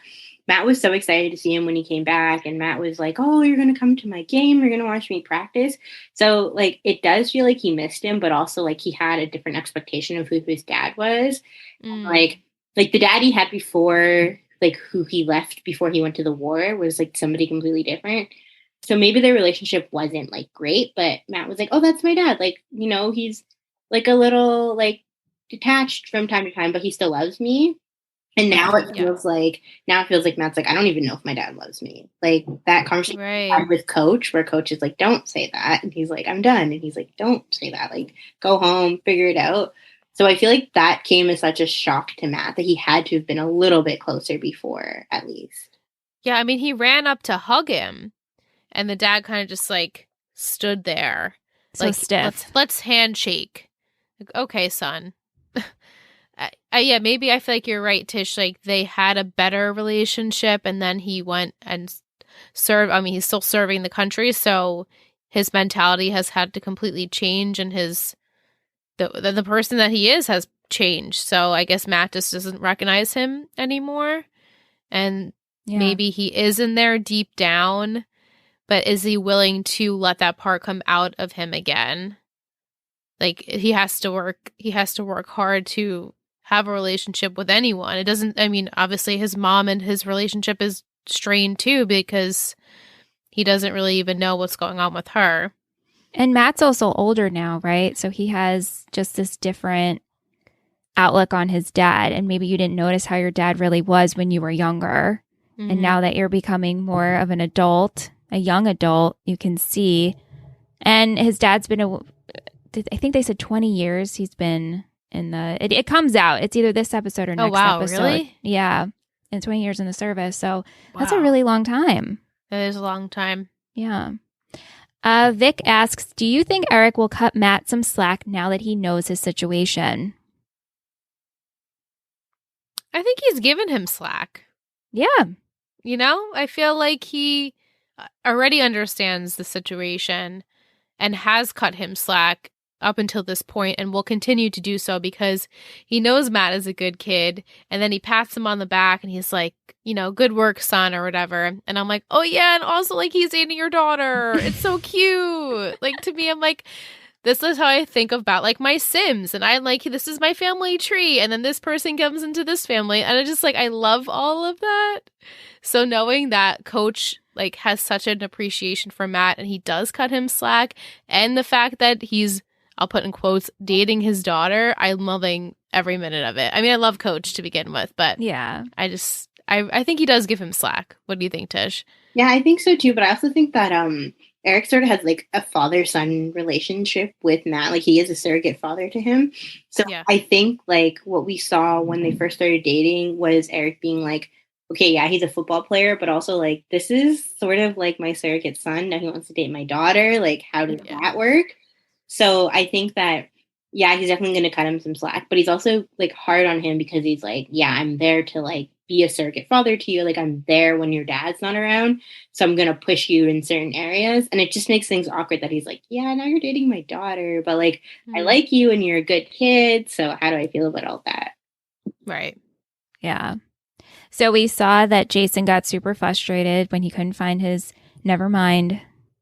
Matt was so excited to see him when he came back, and Matt was like, oh, you're going to come to my game, you're going to watch me practice. So like it does feel like he missed him, but also like he had a different expectation of who his dad was. Like the dad he had before, like who he left before he went to the war, was like somebody completely different. So maybe their relationship wasn't like great, but Matt was like, oh, that's my dad. Like, you know, he's like a little like detached from time to time, but he still loves me. And now it feels like Matt's like, I don't even know if my dad loves me. Like that conversation I had with Coach, where Coach is like, don't say that. And he's like, I'm done. And he's like, don't say that. Like, go home, figure it out. So I feel like that came as such a shock to Matt that he had to have been a little bit closer before, at least. Yeah, I mean, he ran up to hug him, and the dad kind of just like stood there. So like, stiff. Let's handshake. Like, okay, son. Yeah, maybe I feel like you're right, Tish. Like they had a better relationship, and then he went and served. I mean, he's still serving the country, so his mentality has had to completely change, and the person that he is has changed. So I guess Matt just doesn't recognize him anymore, and maybe he is in there deep down, but is he willing to let that part come out of him again? Like he has to work hard to have a relationship with anyone. It doesn't, I mean, obviously his mom and his relationship is strained too, because he doesn't really even know what's going on with her. And Matt's also older now, right? So he has just this different outlook on his dad. And maybe you didn't notice how your dad really was when you were younger. Mm-hmm. And now that you're becoming more of an adult, a young adult, you can see. And his dad's been, I think they said 20 years he's been in the, it comes out. It's either this episode or next episode. Really? Yeah. And 20 years in the service. So that's a really long time. That is a long time. Yeah. Vic asks, do you think Eric will cut Matt some slack now that he knows his situation? I think he's given him slack. Yeah. You know, I feel like he already understands the situation and has cut him slack up until this point, and will continue to do so, because he knows Matt is a good kid, and then he pats him on the back and he's like, you know, good work, son, or whatever. And I'm like, oh yeah, and also like he's dating your daughter. It's so cute. Like to me, I'm like, this is how I think about like my Sims, and I'm like, this is my family tree, and then this person comes into this family, and I just like, I love all of that. So knowing that Coach like has such an appreciation for Matt, and he does cut him slack, and the fact that he's, I'll put in quotes, dating his daughter, I'm loving every minute of it. I mean, I love Coach to begin with, but yeah, I think he does give him slack. What do you think, Tish? Yeah, I think so too. But I also think that Eric sort of has like a father-son relationship with Matt. Like he is a surrogate father to him. So yeah. I think like what we saw when they first started dating was Eric being like, okay, yeah, he's a football player, but also like, this is sort of like my surrogate son. Now he wants to date my daughter. Like, how does that work? So I think that, yeah, he's definitely going to cut him some slack, but he's also like hard on him because he's like, yeah, I'm there to like be a surrogate father to you. Like I'm there when your dad's not around. So I'm going to push you in certain areas. And it just makes things awkward that he's like, yeah, now you're dating my daughter, but like, I like you and you're a good kid. So how do I feel about all that? Right. Yeah. So we saw that Jason got super frustrated when he couldn't find his Nevermind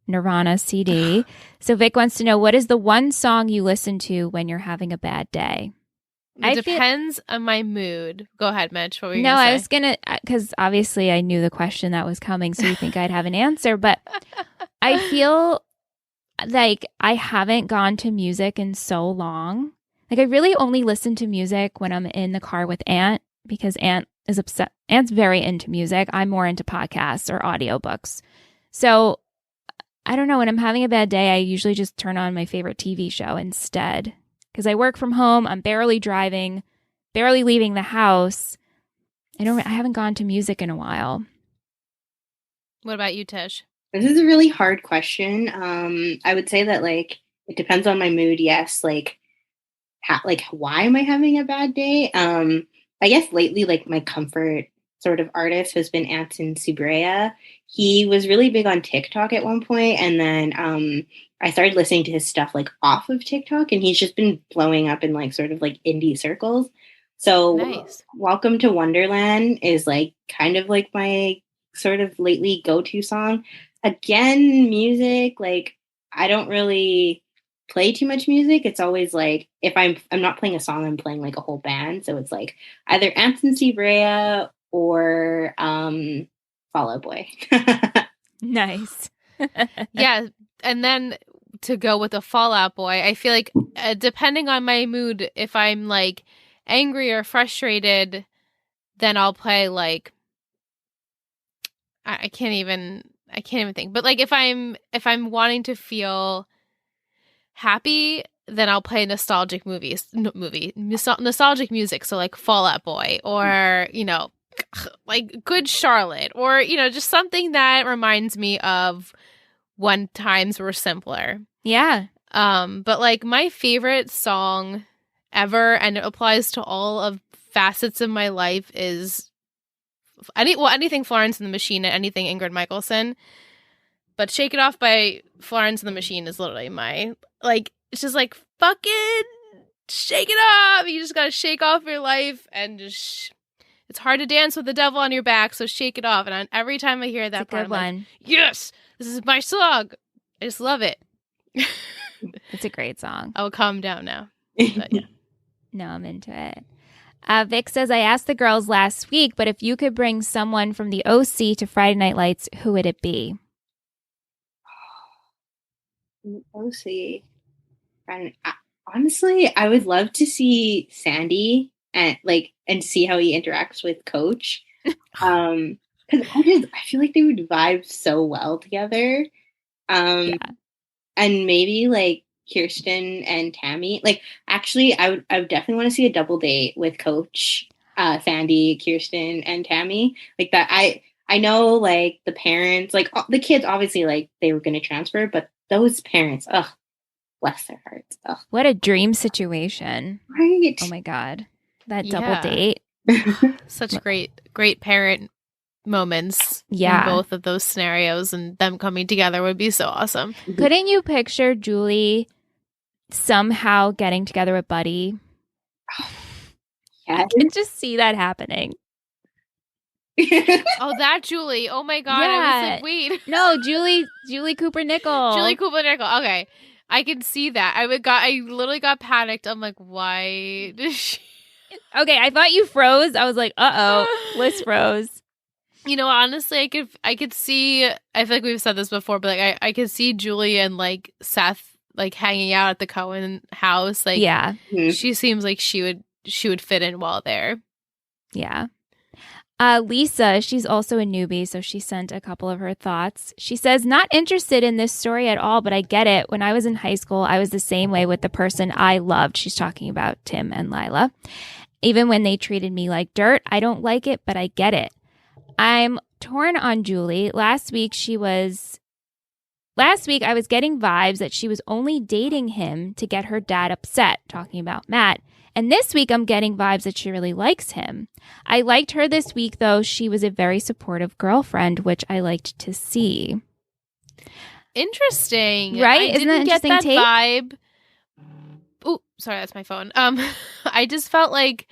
Nirvana CD. So Vic wants to know, what is the one song you listen to when you're having a bad day? It depends on my mood. Go ahead, Mitch. What were you going to say? I was going to, because obviously I knew the question that was coming, so you think I'd have an answer. But I feel like I haven't gone to music in so long. Like I really only listen to music when I'm in the car with Aunt, because Aunt is upset. Aunt's very into music. I'm more into podcasts or audiobooks. So I don't know. When I'm having a bad day, I usually just turn on my favorite TV show instead. Because I work from home, I'm barely driving, barely leaving the house. I haven't gone to music in a while. What about you, Tish? This is a really hard question. I would say that like it depends on my mood. Yes, like why am I having a bad day? I guess lately like my comfort sort of artist has been Anton Subrea. He was really big on TikTok at one point, and then I started listening to his stuff like off of TikTok, and he's just been blowing up in like sort of like indie circles. So Nice. Welcome to Wonderland is like kind of like my sort of lately go-to song. Again, music, like I don't really play too much music. It's always like if I'm not playing a song, I'm playing like a whole band. So it's like either Anson Brea or Fall Out Boy. Nice. Yeah, and then to go with the Fall Out Boy, I feel like depending on my mood, if I'm like angry or frustrated, then I'll play like I can't even think. But like if I'm wanting to feel happy, then I'll play nostalgic nostalgic music. So like Fall Out Boy or, you know, like Good Charlotte or, you know, just something that reminds me of when times were simpler. Yeah. But like my favorite song ever, and it applies to all of facets of my life, is anything Florence and the Machine and anything Ingrid Michaelson. But Shake It Off by Florence and the Machine is literally my, like, it's just like, fucking shake it off. You just gotta shake off your life and just, it's hard to dance with the devil on your back, so shake it off. And every time I hear that part, I'm like, yes, this is my song. I just love it. It's a great song. I'll calm down now. But, yeah. No, I'm into it. Vic says, I asked the girls last week, but if you could bring someone from the OC to Friday Night Lights, who would it be? OC. And honestly, I would love to see Sandy and see how he interacts with Coach. Because I feel like they would vibe so well together. And maybe like Kirsten and Tammy. Like, actually, I would definitely want to see a double date with Coach, Sandy, Kirsten, and Tammy. Like that. I know like the parents, like the kids, obviously like they were going to transfer, but those parents, ugh, bless their hearts. Ugh. What a dream situation. Right. Oh my God. That double date. Such great parent moments in both of those scenarios, and them coming together would be so awesome. Couldn't you picture Julie somehow getting together with Buddy? Yeah. I can just see that happening. Oh, that Julie. Oh my God. Yeah. I was like, wait. No, Julie Cooper-Nickel. Julie Cooper-Nickel. Okay. I can see that. I literally got panicked. I'm like, why does she? Okay, I thought you froze. I was like, uh-oh. Liz froze. You know, honestly, I could see, I feel like we've said this before, but like I could see Julie and like Seth like hanging out at the Cohen house. Like, yeah. She seems like she would fit in well there. Yeah. Lisa, she's also a newbie, so she sent a couple of her thoughts. She says, not interested in this story at all, but I get it. When I was in high school, I was the same way with the person I loved. She's talking about Tim and Lila. Even when they treated me like dirt, I don't like it, but I get it. I'm torn on Julie. Last week I was getting vibes that she was only dating him to get her dad upset, talking about Matt. And this week, I'm getting vibes that she really likes him. I liked her this week, though. She was a very supportive girlfriend, which I liked to see. Interesting. Right? I Isn't that didn't get that take? vibe. Oh, sorry, that's my phone. I just felt like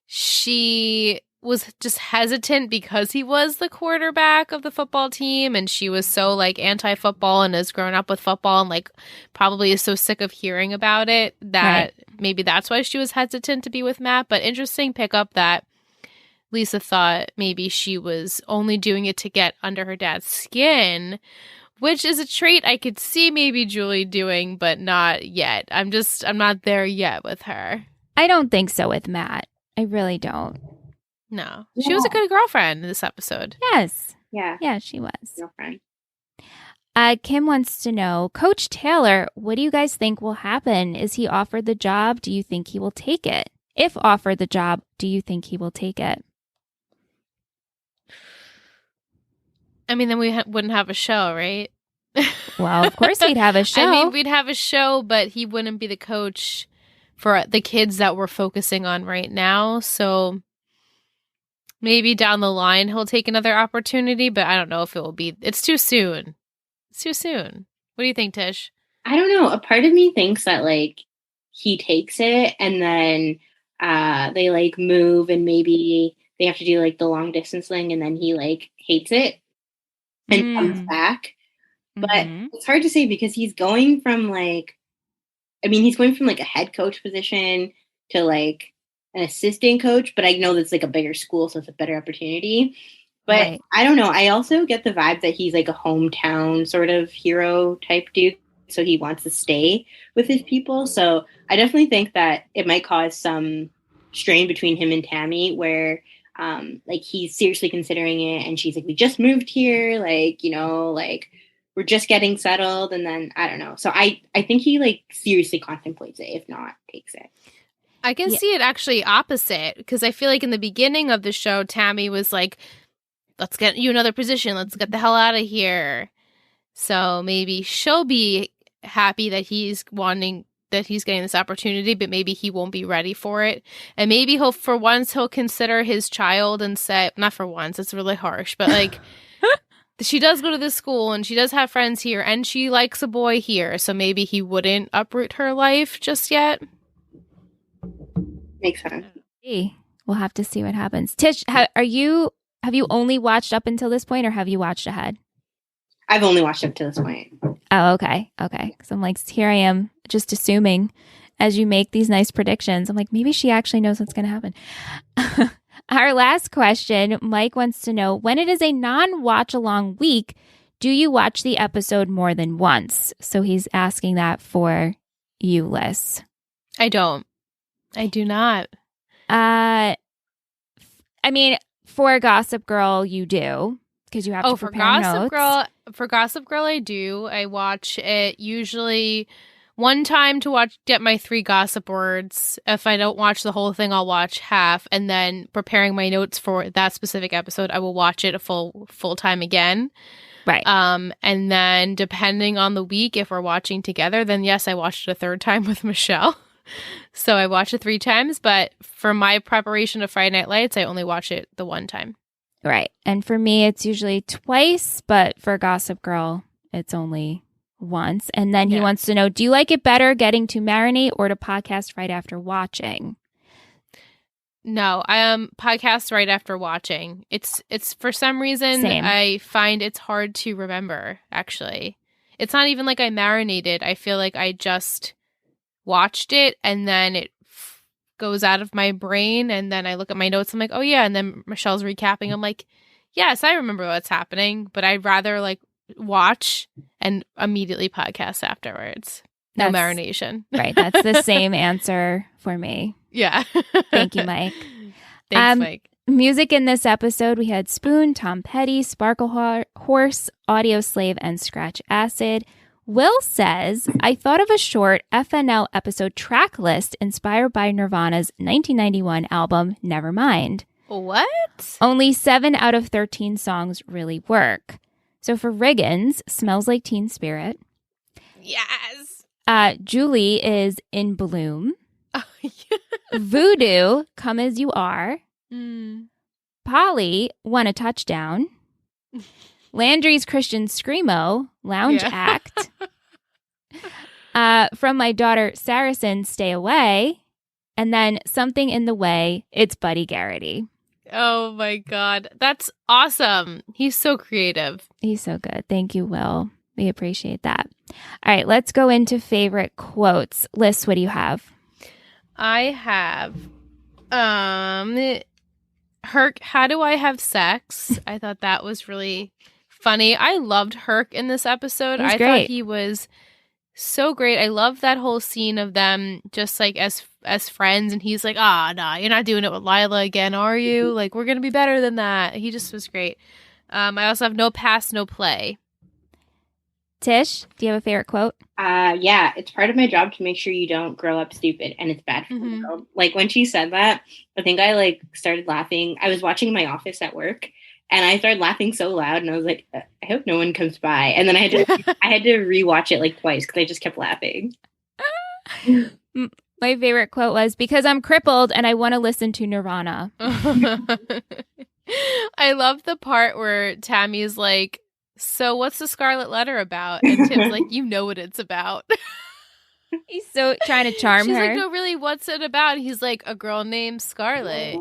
she was just hesitant because he was the quarterback of the football team, and she was so like anti-football and has grown up with football and like probably is so sick of hearing about it that maybe that's why she was hesitant to be with Matt. But interesting pickup that Lisa thought maybe she was only doing it to get under her dad's skin, which is a trait I could see maybe Julie doing, but not yet. I'm not there yet with her. I don't think so with Matt. I really don't. No. Yeah. She was a good girlfriend in this episode. Yes. Yeah. Yeah, she was. Girlfriend. Kim wants to know, Coach Taylor, what do you guys think will happen? Is he offered the job? Do you think he will take it? If offered the job, do you think he will take it? I mean, then we wouldn't have a show, right? Well, of course we'd have a show. I mean, we'd have a show, but he wouldn't be the coach for the kids that we're focusing on right now. So maybe down the line he'll take another opportunity, but I don't know if it will be. It's too soon. It's too soon. What do you think, Tish? I don't know. A part of me thinks that like he takes it and then they like move and maybe they have to do like the long distance thing and then he like hates it and comes back. But it's hard to say because he's going from like, I mean, he's going from like a head coach position to like an assistant coach, but I know that's like a bigger school, so it's a better opportunity. But right. I don't know. I also get the vibe that he's like a hometown sort of hero type dude. So he wants to stay with his people. So I definitely think that it might cause some strain between him and Tammy where like he's seriously considering it. And she's like, we just moved here. Like, you know, like we're just getting settled. And then I don't know. So I think he like seriously contemplates it, if not takes it. I can see it actually opposite because I feel like in the beginning of the show, Tammy was like, let's get you another position. Let's get the hell out of here. So maybe she'll be happy that he's getting this opportunity, but maybe he won't be ready for it. And maybe he'll consider his child and say, not for once, it's really harsh, but like she does go to this school and she does have friends here and she likes a boy here. So maybe he wouldn't uproot her life just yet. Makes sense. We'll have to see what happens. Tish, have you only watched up until this point or have you watched ahead? I've only watched up to this point. Oh, okay. Because I'm like, here I am just assuming as you make these nice predictions. I'm like, maybe she actually knows what's going to happen. Our last question, Mike wants to know, when it is a non-watch along week, do you watch the episode more than once? So he's asking that for you, Liz. I don't. I do not. I mean, for Gossip Girl, you do. Because you have to prepare notes. For Gossip Girl, I do. I watch it usually one time to get my 3 gossip words. If I don't watch the whole thing, I'll watch half. And then preparing my notes for that specific episode, I will watch it a full time again. Right. And then depending on the week, if we're watching together, then yes, I watched it a 3rd time with Michelle. So I watched it 3 times. But for my preparation of Friday Night Lights, I only watch it the 1 time. Right. And for me, it's usually twice, but for Gossip Girl, it's only once. And then he wants to know, do you like it better getting to marinate or to podcast right after watching? No, I podcast right after watching. It's for some reason, Same. I find it's hard to remember, actually. It's not even like I marinated. I feel like I just watched it and then it goes out of my brain and then I look at my notes. I'm like, oh yeah. And then Michelle's recapping. I'm like, yes, I remember what's happening, but I'd rather like watch and immediately podcast afterwards. No marination. Right. That's the same answer for me. Yeah. Thank you, Mike. Thanks, Mike. Music in this episode, we had Spoon, Tom Petty, Sparkle Horse, Audio Slave, and Scratch Acid. Will says, I thought of a short FNL episode track list inspired by Nirvana's 1991 album, Nevermind. What? Only 7 out of 13 songs really work. So for Riggins, Smells Like Teen Spirit. Yes. Julie is In Bloom. Oh, yeah. Voodoo, Come As You Are. Polly, Won a Touchdown. Landry's Christian Screamo, Lounge Act. From my daughter, Saracen, Stay Away. And then Something in the Way, it's Buddy Garrity. Oh my God. That's awesome. He's so creative. He's so good. Thank you, Will. We appreciate that. All right, let's go into favorite quotes. Liz, what do you have? I have, Herc, how do I have sex? I thought that was really funny. I loved Herc in this episode. I thought he was so great. I love that whole scene of them just like as friends, and he's like, nah, you're not doing it with Lila again, are you? Like, we're gonna be better than that. He just was great. I also have No Pass, No Play. Tish, do you have a favorite quote? Yeah, it's part of my job to make sure you don't grow up stupid, and it's bad for the world. Like when she said that, I think I like started laughing. I was watching My Office at work, And I started laughing so loud, and I was like, I hope no one comes by. And then I had to rewatch it like twice because I just kept laughing. My favorite quote was, "Because I'm crippled and I want to listen to Nirvana." I love the part where Tammy's like, "So what's the Scarlet Letter about?" And Tim's like, "You know what it's about." He's so trying to charm her. her. She's like, "No, really, what's it about?" He's like, "A girl named Scarlet."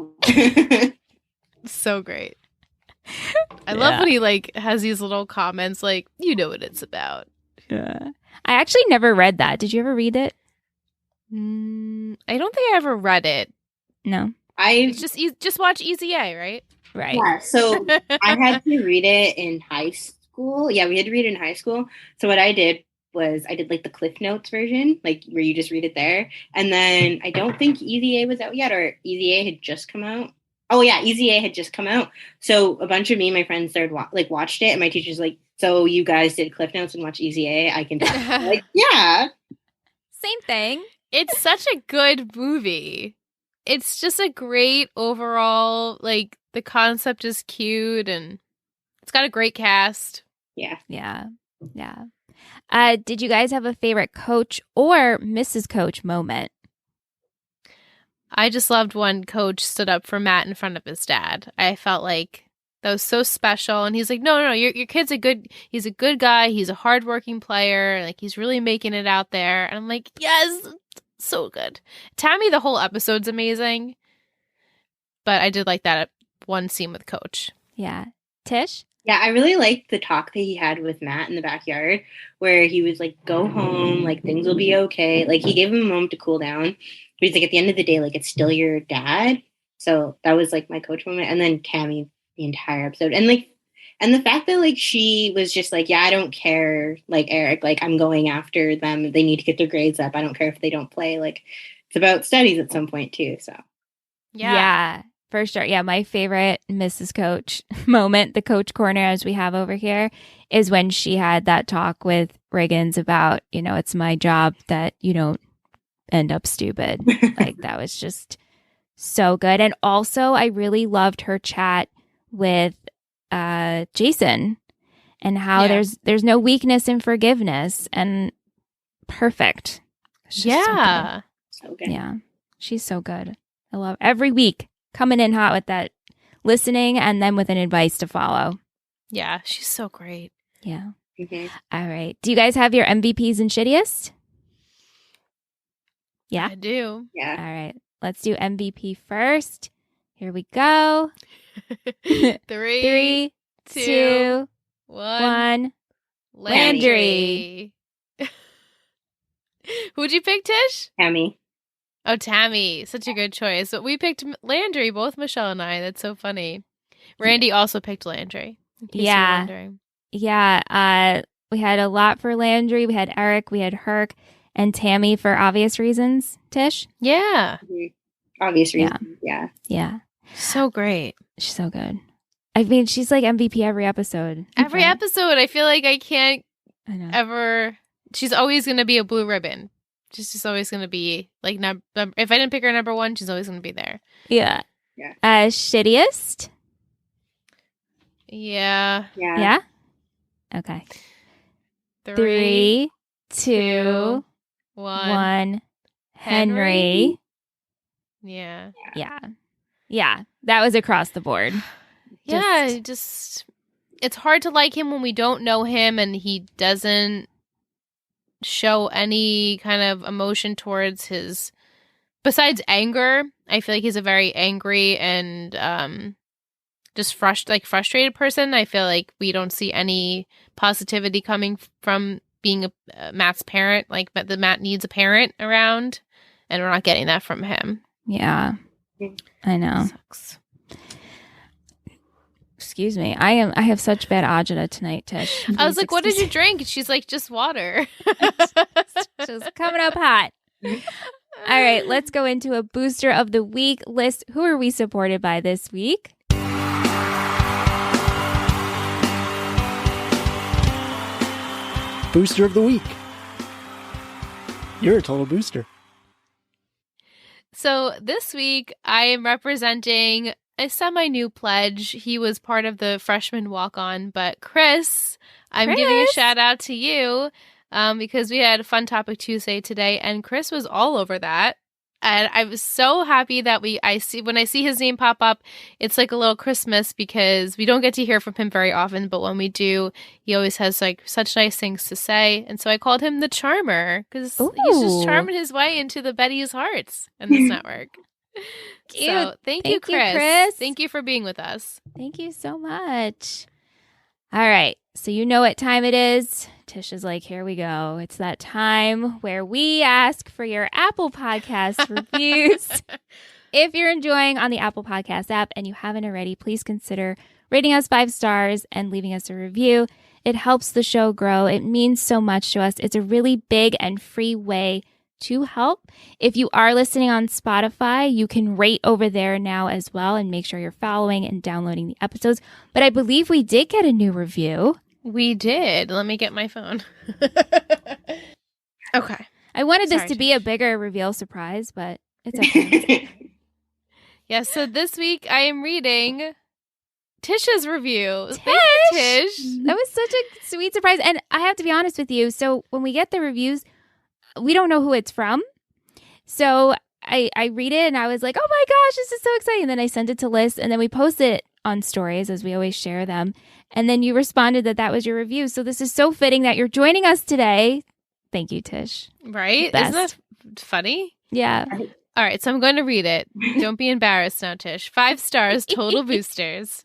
So great. I love when he like has these little comments like, "You know what it's about." Yeah. I actually never read that. Did you ever read it? I don't think I ever read it. No. It's just watch Easy A, right? Right. Yeah, so I had to read it in high school. Yeah, we had to read it in high school. So what I did was I did like the Cliff Notes version, like where you just read it there. And then I don't think Easy A was out yet, or Easy A had just come out. Oh yeah, Easy A had just come out. So a bunch of me and my friends started watched it, and my teacher's like, "So you guys did Cliff Notes and watch Easy A? I can tell." Like, yeah, same thing. It's such a good movie. It's just a great overall, like, the concept is cute and it's got a great cast. Yeah. Did you guys have a favorite Coach or Mrs. Coach moment? I just loved when Coach stood up for Matt in front of his dad. I felt like that was so special. And he's like, no, your kid's he's a good guy. He's a hardworking player. Like, he's really making it out there. And I'm like, yes, so good. Tammy, the whole episode's amazing. But I did like that one scene with Coach. Yeah. Tish? Yeah, I really liked the talk that he had with Matt in the backyard, where he was like, "Go home, like things will be okay." Like, he gave him a moment to cool down. But he's like, at the end of the day, like, it's still your dad. So that was like my Coach moment. And then Tammy, the entire episode. And the fact that like she was just like, "Yeah, I don't care, like Eric, like I'm going after them. They need to get their grades up. I don't care if they don't play." Like, it's about studies at some point too. So yeah. For sure. Yeah, my favorite Mrs. Coach moment, the Coach Corner as we have over here, is when she had that talk with Riggins about, it's my job that you don't end up stupid. Like, that was just so good. And also, I really loved her chat with Jason and how there's no weakness in forgiveness, and perfect. Yeah. So good. Yeah. She's so good. I love every week. Coming in hot with that listening and then with an advice to follow. Yeah, she's so great. Yeah. Mm-hmm. All right. Do you guys have your MVPs and shittiest? Yeah? I do. Yeah. All right. Let's do MVP first. Here we go. 3, 2, 1. Landry. Who'd you pick, Tish? Tammy. Oh, Tammy. Such a good choice. But we picked Landry, both Michelle and I. That's so funny. Randy also picked Landry. Yeah. Yeah. We had a lot for Landry. We had Eric. We had Herc. And Tammy for obvious reasons. Tish? Yeah. Obvious reasons. Yeah. Yeah. So great. She's so good. I mean, she's like MVP every episode. Every episode. I feel like I can't know. ever. She's always going to be a blue ribbon. She's just always going to be like, if I didn't pick her number one, she's always going to be there. Yeah. Yeah. Shittiest? Yeah. Yeah? Okay. 3, 2, 1. Henry. Yeah. Yeah. That was across the board. Just it's hard to like him when we don't know him and he doesn't show any kind of emotion towards his, besides anger. I feel like he's a very angry and just frustrated person. I feel like we don't see any positivity coming from being a Matt's parent. Like, that Matt needs a parent around, and we're not getting that from him. Yeah. I know. Sucks. Excuse me. I have such bad agita tonight, Tish. I was like, what did you drink? And she's like, just water. Just coming up hot. All right, let's go into a booster of the week list. Who are we supported by this week? Booster of the week. You're a total booster. So this week, I am representing a semi-new pledge. He was part of the freshman walk-on, but Chris, I'm giving a shout out to you because we had a Fun Topic Tuesday today, and Chris was all over that. And I was so happy that when I see his name pop up, it's like a little Christmas because we don't get to hear from him very often, but when we do, he always has like such nice things to say. And so I called him the Charmer because he's just charming his way into the Betty's hearts in this network. Cute. So thank you, Chris. Thank you for being with us. Thank you so much. All right. So you know what time it is. Tish is like, here we go. It's that time where we ask for your Apple Podcast reviews. If you're enjoying on the Apple Podcast app and you haven't already, please consider rating us 5 stars and leaving us a review. It helps the show grow. It means so much to us. It's a really big and free way to help. If you are listening on Spotify, you can rate over there now as well and make sure you're following and downloading the episodes. But I believe we did get a new review. We did. Let me get my phone. Okay. I wanted this to be a bigger reveal surprise, but it's okay. Yeah, so this week I am reading Tish's review. Tish! Thank you, Tish. That was such a sweet surprise. And I have to be honest with you. So when we get the reviews, we don't know who it's from. So I read it and I was like, oh my gosh, this is so exciting. And then I sent it to Liz and then we posted it on stories as we always share them. And then you responded that was your review. So this is so fitting that you're joining us today. Thank you, Tish. Right? Isn't that funny? Yeah. All right, so I'm going to read it. Don't be embarrassed now, Tish. 5 stars, total boosters.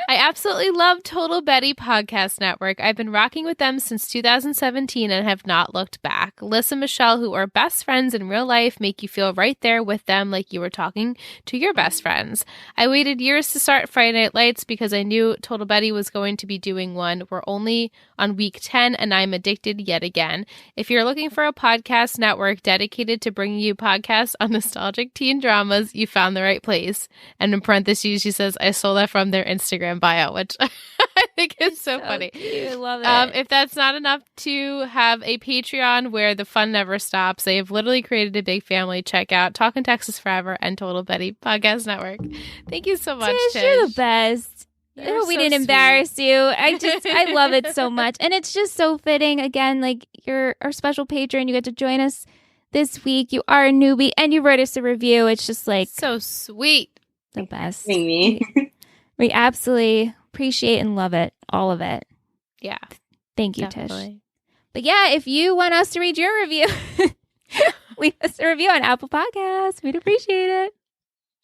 I absolutely love Total Betty Podcast Network. I've been rocking with them since 2017 and have not looked back. Liz and Michelle, who are best friends in real life, make you feel right there with them like you were talking to your best friends. I waited years to start Friday Night Lights because I knew Total Betty was going to be doing one. We're only on week 10 and I'm addicted yet again. If you're looking for a podcast network dedicated to bringing you podcasts on nostalgic teen dramas, you found the right place. And in parentheses, she says, I stole that from their Instagram bio, which I think is so funny. Cute. I love it. If that's not enough to have a Patreon where the fun never stops, they have literally created a big family. Check out Talkin' Texas Forever and Total Betty Podcast Network. Thank you so much, Tish. You're the best. We didn't embarrass you. I love it so much. And it's just so fitting. Again, like you're our special patron. You get to join us this week. You are a newbie and you wrote us a review. It's just like so sweet. The best. Me. We absolutely appreciate and love it. All of it. Yeah. Thank you, definitely. Tish. But yeah, if you want us to read your review, leave us a review on Apple Podcasts. We'd appreciate it.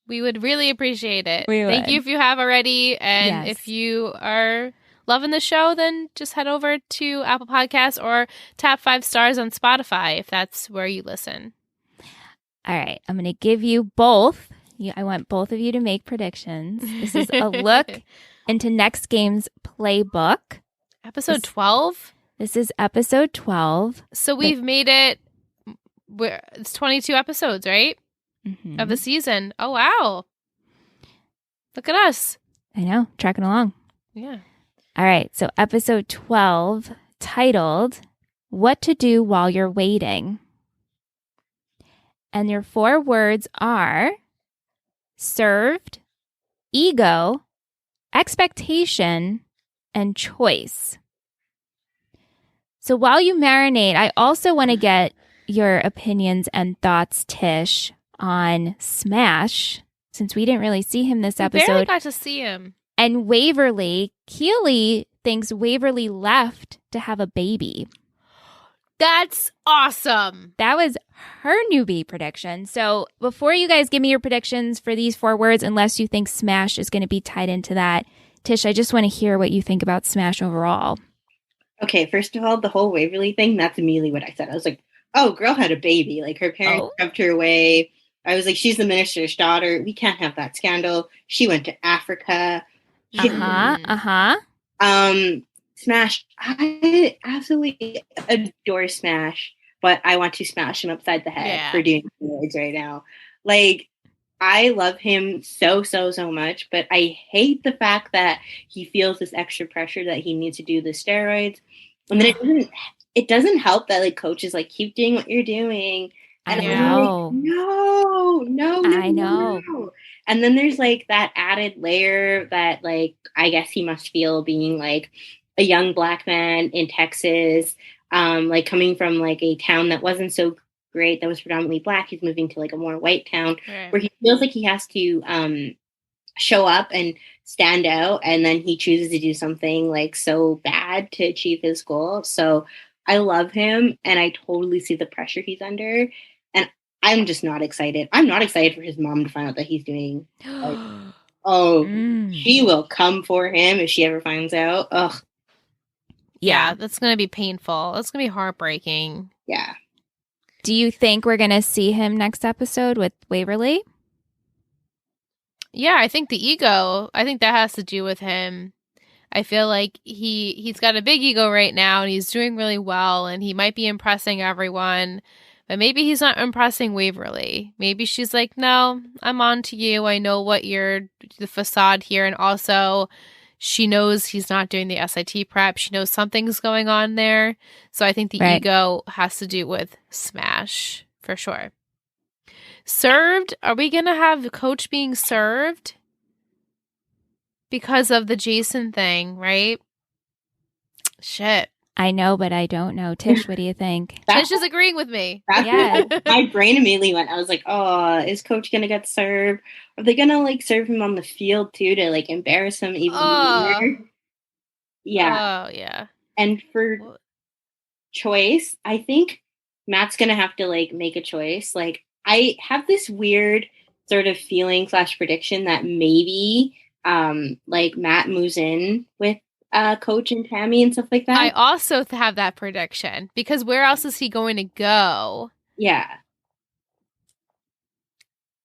We would really appreciate it. Thank you if you have already. And if you are loving the show, then just head over to Apple Podcasts or tap 5 stars on Spotify if that's where you listen. All right. I'm going to give you both. I want both of you to make predictions. This is a look into next game's playbook. Episode 12? This is episode 12. So we've made it. It's 22 episodes, right? Mm-hmm. Of the season. Oh, wow. Look at us. I know. Tracking along. Yeah. All right. So episode 12, titled, What to Do While You're Waiting. And your 4 words are served, ego, expectation, and choice. So while you marinate, I also want to get your opinions and thoughts, Tish, on Smash, since we didn't really see him this episode. We barely got to see him. And Waverly, Keely thinks Waverly left to have a baby. That's awesome. That was her newbie prediction. So before you guys give me your predictions for these 4 words, unless you think Smash is going to be tied into that, Tish, I just want to hear what you think about Smash overall. Okay, first of all, the whole Waverly thing, that's immediately what I said. I was like, oh, girl had a baby. Like her parents shoved her away. I was like, she's the minister's daughter. We can't have that scandal. She went to Africa. Smash. I absolutely adore Smash, but I want to smash him upside the head for doing steroids right now. Like, I love him so much, but I hate the fact that he feels this extra pressure that he needs to do the steroids. And then it doesn't help that like coach is like, keep doing what you're doing. And I I'm know. like, no. I know. No. And then there's like that added layer that like I guess he must feel being like a young Black man in Texas, like coming from like a town that wasn't so great, that was predominantly Black. He's moving to like a more white town where he feels like he has to show up and stand out, and then he chooses to do something like so bad to achieve his goal. So I love him, and I totally see the pressure he's under, and I'm just not excited. I'm not excited for his mom to find out that he's doing like, she will come for him if she ever finds out. Ugh. Yeah, that's gonna be painful. That's gonna be heartbreaking. Yeah. Do you think we're gonna see him next episode with Waverly? Yeah, I think the ego, I think that has to do with him. I feel like he's got a big ego right now, and he's doing really well, and he might be impressing everyone, but maybe he's not impressing Waverly. Maybe she's like, no, I'm on to you. I know what you're, the facade here. And also she knows he's not doing the SIT prep. She knows something's going on there. So I think the ego has to do with Smash for sure. Served? Are we going to have the coach being served? Because of the Jason thing, right? Shit. I know, but I don't know. Tish, what do you think? Tish is agreeing with me. Yeah. My brain immediately went, I was like, oh, is coach going to get served? Are they going to like serve him on the field too to like embarrass him even more? Yeah. Oh, yeah. And for choice, I think Matt's going to have to like make a choice. Like I have this weird sort of feeling / prediction that maybe like Matt moves in with Coach and Tammy and stuff like that. I also have that prediction because where else is he going to go? Yeah.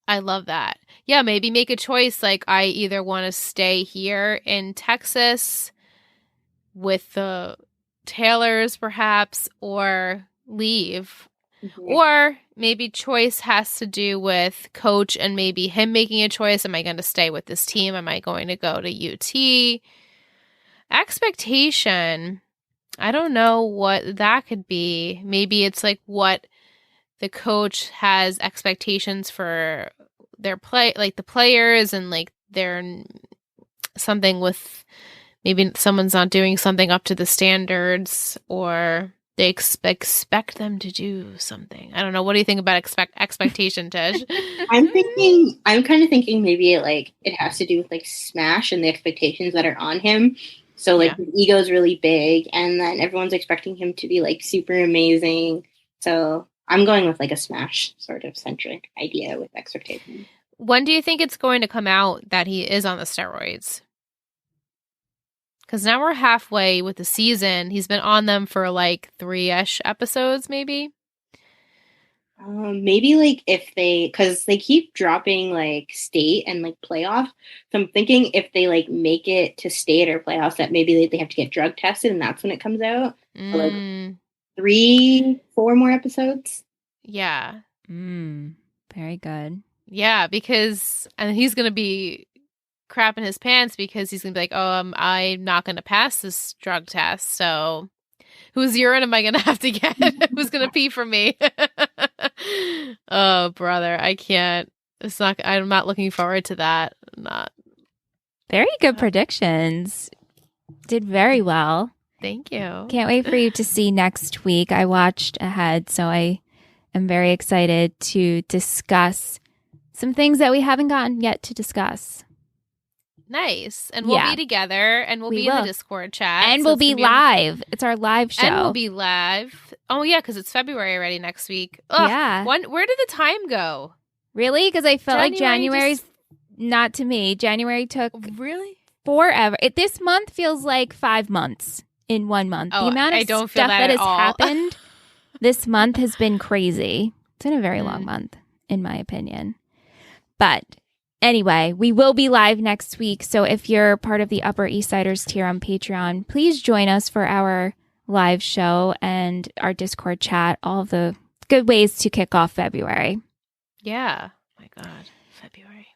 I love that. Yeah, maybe make a choice. Like I either want to stay here in Texas with the Taylors perhaps or leave. Mm-hmm. Or maybe choice has to do with coach and maybe him making a choice. Am I going to stay with this team? Am I going to go to UT? Expectation. I don't know what that could be. Maybe it's like what the coach has expectations for their play, like the players, and like they're something with maybe someone's not doing something up to the standards, or they expect them to do something. I don't know. What do you think about expectation, Tish? I'm kind of thinking maybe like it has to do with like Smash and the expectations that are on him. So like his ego is really big, and then everyone's expecting him to be like super amazing. So I'm going with like a Smash sort of centric idea with expectations. When do you think it's going to come out that he is on the steroids? Because now we're halfway with the season. He's been on them for like 3-ish episodes, maybe. Maybe like if because they keep dropping like state and like playoff. So I'm thinking if they like make it to state or playoffs, that maybe like, they have to get drug tested, and that's when it comes out. So, like 3-4 more episodes. Yeah. Very good. Yeah, because and he's gonna be crapping his pants because he's gonna be like, oh, I'm not gonna pass this drug test, so whose urine am I gonna have to get? Who's gonna pee for me? Oh, brother, I can't. I'm not looking forward to that. I'm not. Very good predictions. Did very well. Thank you. Can't wait for you to see next week. I watched ahead, so I am very excited to discuss some things that we haven't gotten yet to discuss. Nice. And we'll be together, and we'll be in the Discord chat. And we'll be live. It's our live show. And we'll be live. Oh, yeah, because it's February already next week. Ugh, yeah. Where did the time go? Really? Because I felt like January's not to me. January took forever. This month feels like 5 months in 1 month. Oh, the amount of stuff that has happened this month has been crazy. It's been a very long month, in my opinion. But anyway, we will be live next week. So if you're part of the Upper East Siders tier on Patreon, please join us for our live show and our Discord chat. All of the good ways to kick off February. Yeah. My God. February.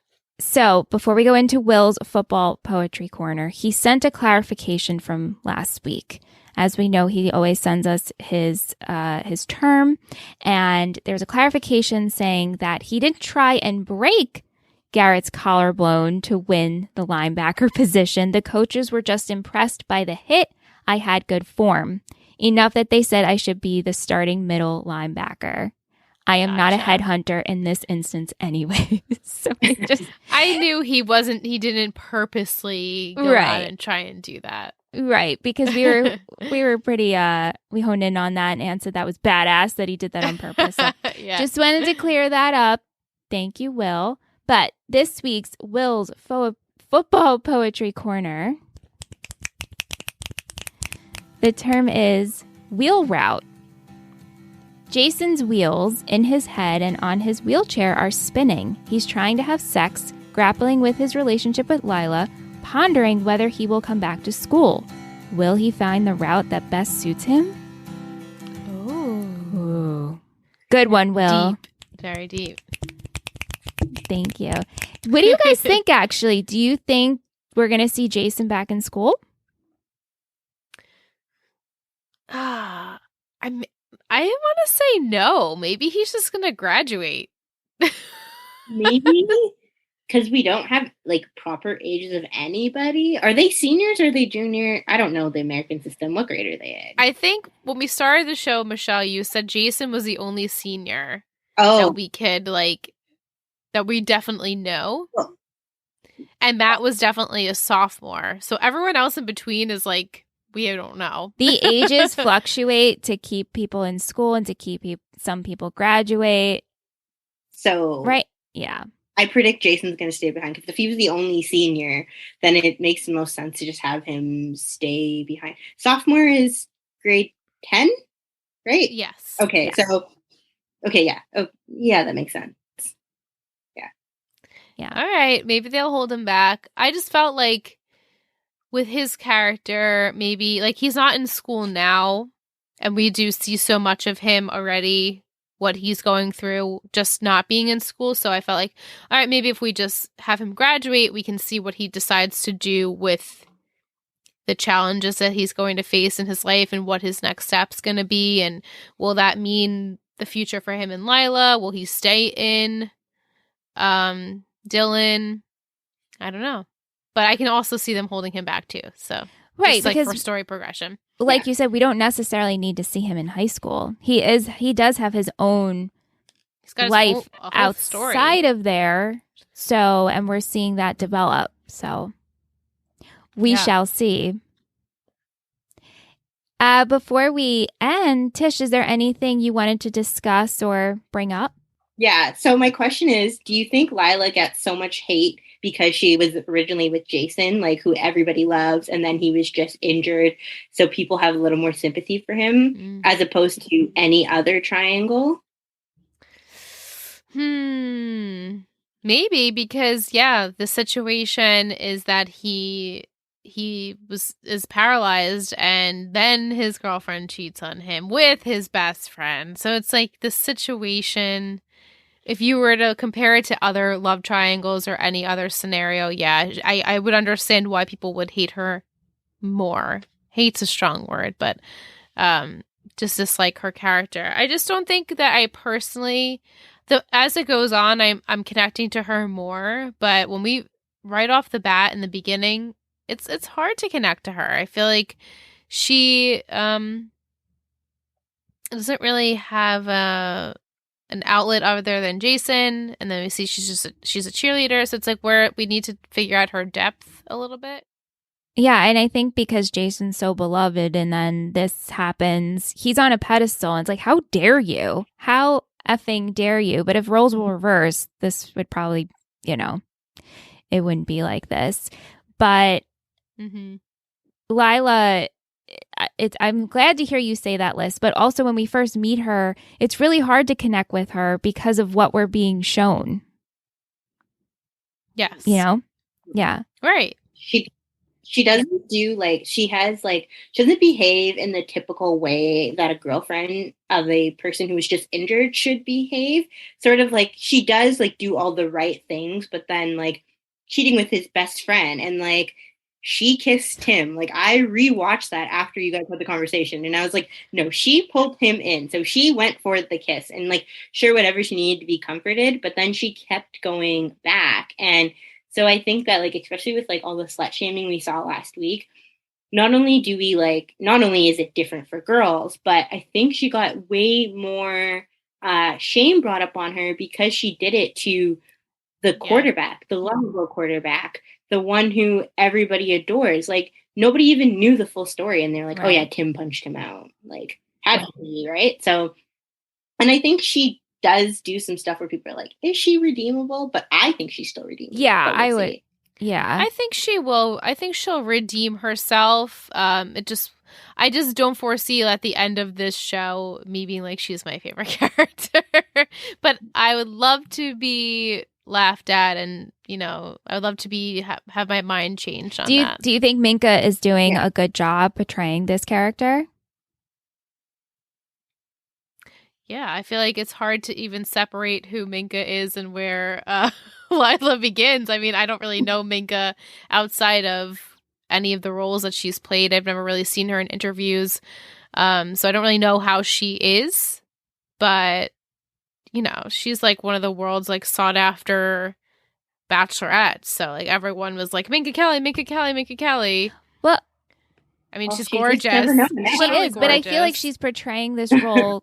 So before we go into Will's football poetry corner, he sent a clarification from last week. As we know, he always sends us his term, and there's a clarification saying that he didn't try and break Garrett's collarbone to win the linebacker position. The coaches were just impressed by the hit. I had good form. Enough that they said I should be the starting middle linebacker. I am not a headhunter in this instance anyway. So I knew he didn't purposely go out and try and do that. Right, because we were pretty we honed in on that, and Anne said that was badass that he did that on purpose. So just wanted to clear that up. Thank you, Will. But this week's Will's football poetry corner, the term is wheel route. Jason's wheels in his head and on his wheelchair are spinning. He's trying to have sex, grappling with his relationship with Lila, pondering whether he will come back to school. Will he find the route that best suits him? Ooh. Good one, Will. Deep. Very deep. Thank you. What do you guys think, actually? Do you think we're going to see Jason back in school? I want to say no. Maybe he's just going to graduate. Maybe. Because we don't have, like, proper ages of anybody. Are they seniors or are they junior? I don't know the American system. What grade are they in? I think when we started the show, Michelle, you said Jason was the only senior that we could, like, that we definitely know. Oh. And Matt was definitely a sophomore. So everyone else in between is, like, we don't know. The ages fluctuate to keep people in school and to keep some people graduate. So. Right. Yeah. I predict Jason's going to stay behind, because if he was the only senior, then it makes the most sense to just have him stay behind. Sophomore is grade 10, right? Yes. Okay, yes. So, okay, yeah. Oh, yeah, that makes sense. Yeah. All right, maybe they'll hold him back. I just felt like with his character, maybe, like, he's not in school now, and we do see so much of him already, what he's going through just not being in school. So I felt like, all right, maybe if we just have him graduate, we can see what he decides to do with the challenges that he's going to face in his life and what his next step's going to be. And will that mean the future for him and Lila? Will he stay in Dylan? I don't know. But I can also see them holding him back too. So right, just, like, for story progression. Like you said, we don't necessarily need to see him in high school. He does have his own life outside of there. So, and we're seeing that develop. So we shall see. Before we end, Tish, is there anything you wanted to discuss or bring up? Yeah. So my question is, do you think Lila gets so much hate because she was originally with Jason, like, who everybody loves, and then he was just injured, so people have a little more sympathy for him as opposed to any other triangle? Maybe, because the situation is that he is paralyzed, and then his girlfriend cheats on him with his best friend. So it's like the situation, if you were to compare it to other love triangles or any other scenario, I would understand why people would hate her more. Hate's a strong word, but just dislike her character. I just don't think that I personally, as it goes on, I'm connecting to her more. But when we, right off the bat in the beginning, it's hard to connect to her. I feel like she doesn't really have an outlet other than Jason, and then we see she's a cheerleader, so it's like we need to figure out her depth a little bit. Yeah, and I think because Jason's so beloved, and then this happens, he's on a pedestal, and it's like, how dare you? How effing dare you? But if roles were reversed, this would probably, it wouldn't be like this. But Lila, I'm glad to hear you say that, Liz, but also when we first meet her, it's really hard to connect with her because of what we're being shown. Yes. Yeah. Right. She doesn't do, like, she doesn't behave in the typical way that a girlfriend of a person who was just injured should behave. Sort of like, she does, like, do all the right things, but then, like, cheating with his best friend, and like she kissed him. Like I rewatched that after you guys had the conversation, and I was like, no, she pulled him in. So she went for the kiss, and like sure, whatever, she needed to be comforted, but then she kept going back. And so I think that like, especially with like all the slut shaming we saw last week, not only is it different for girls, but I think she got way more shame brought up on her because she did it to the quarterback, the lovable quarterback, the one who everybody adores. Like nobody even knew the full story, and they're like, right. Oh yeah, Tim punched him out. Like had to be, right? So, and I think she does do some stuff where people are like, is she redeemable? But I think she's still redeemable. Yeah, I would. Yeah, I think she will. I think she'll redeem herself. I just don't foresee at the end of this show me being like, she's my favorite character. But I would love to be laughed at, and I would love to be have my mind changed on that. Do you think Minka is doing a good job portraying this character? Yeah, I feel like it's hard to even separate who Minka is and where Lila begins. I mean, I don't really know Minka outside of any of the roles that she's played. I've never really seen her in interviews, so I don't really know how she is. But she's like one of the world's like sought after bachelorettes. So like everyone was like, Minka Kelly, Minka Kelly, Minka Kelly. Well, I mean, she's gorgeous. She is, but I feel like she's portraying this role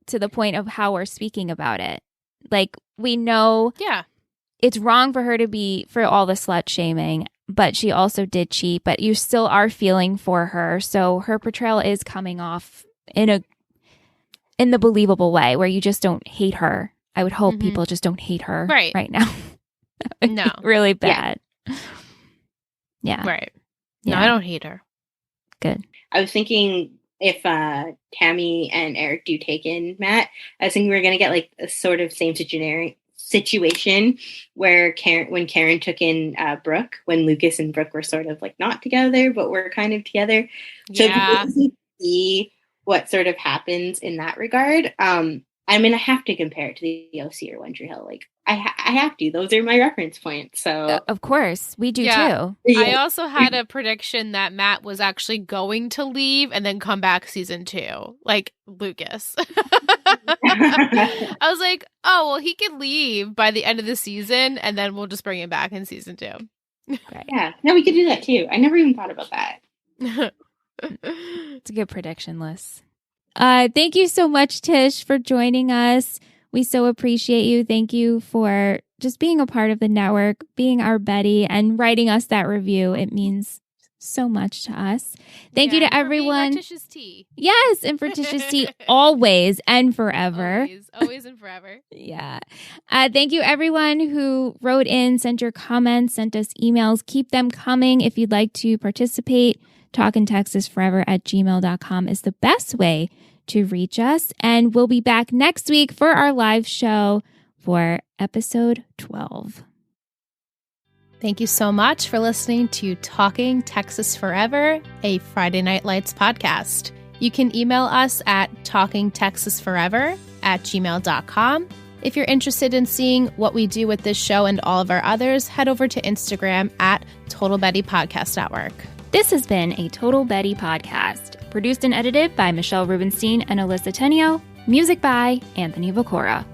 to the point of how we're speaking about it. Like we know, it's wrong for her to be for all the slut shaming, but she also did cheat. But you still are feeling for her, so her portrayal is coming off in the believable way where you just don't hate her. I would hope people just don't hate her right now. No, really bad. Yeah. Right. No, I don't hate her. Good. I was thinking if Tammy and Eric do take in Matt, I was thinking we were going to get like a sort of same situation where when Karen took in Brooke, when Lucas and Brooke were sort of like not together, but were kind of together. So you see what sort of happens in that regard. I mean, I have to compare it to the OC or One Tree Hill. Like, I have to. Those are my reference points. So of course, we do too. I also had a prediction that Matt was actually going to leave and then come back season 2, like Lucas. I was like, oh, well, he could leave by the end of the season, and then we'll just bring him back in season 2. Right. Yeah, no, we could do that too. I never even thought about that. It's a good prediction list. Thank you so much, Tish, for joining us. We so appreciate you. Thank you for just being a part of the network, being our Betty, and writing us that review. It means so much to us. Thank you to everyone. For Tish's tea. Yes, and for Tish's tea always and forever. Always and forever. Yeah. Thank you, everyone who wrote in, sent your comments, sent us emails. Keep them coming if you'd like to participate. talkintexasforever@gmail.com is the best way to reach us. And we'll be back next week for our live show for episode 12. Thank you so much for listening to Talking Texas Forever, a Friday Night Lights podcast. You can email us at talkingtexasforever@gmail.com. If you're interested in seeing what we do with this show and all of our others, head over to Instagram at Total Betty Podcast Network. This has been a Total Betty podcast, produced and edited by Michelle Rubenstein and Alyssa Tenio, music by Anthony Vacora.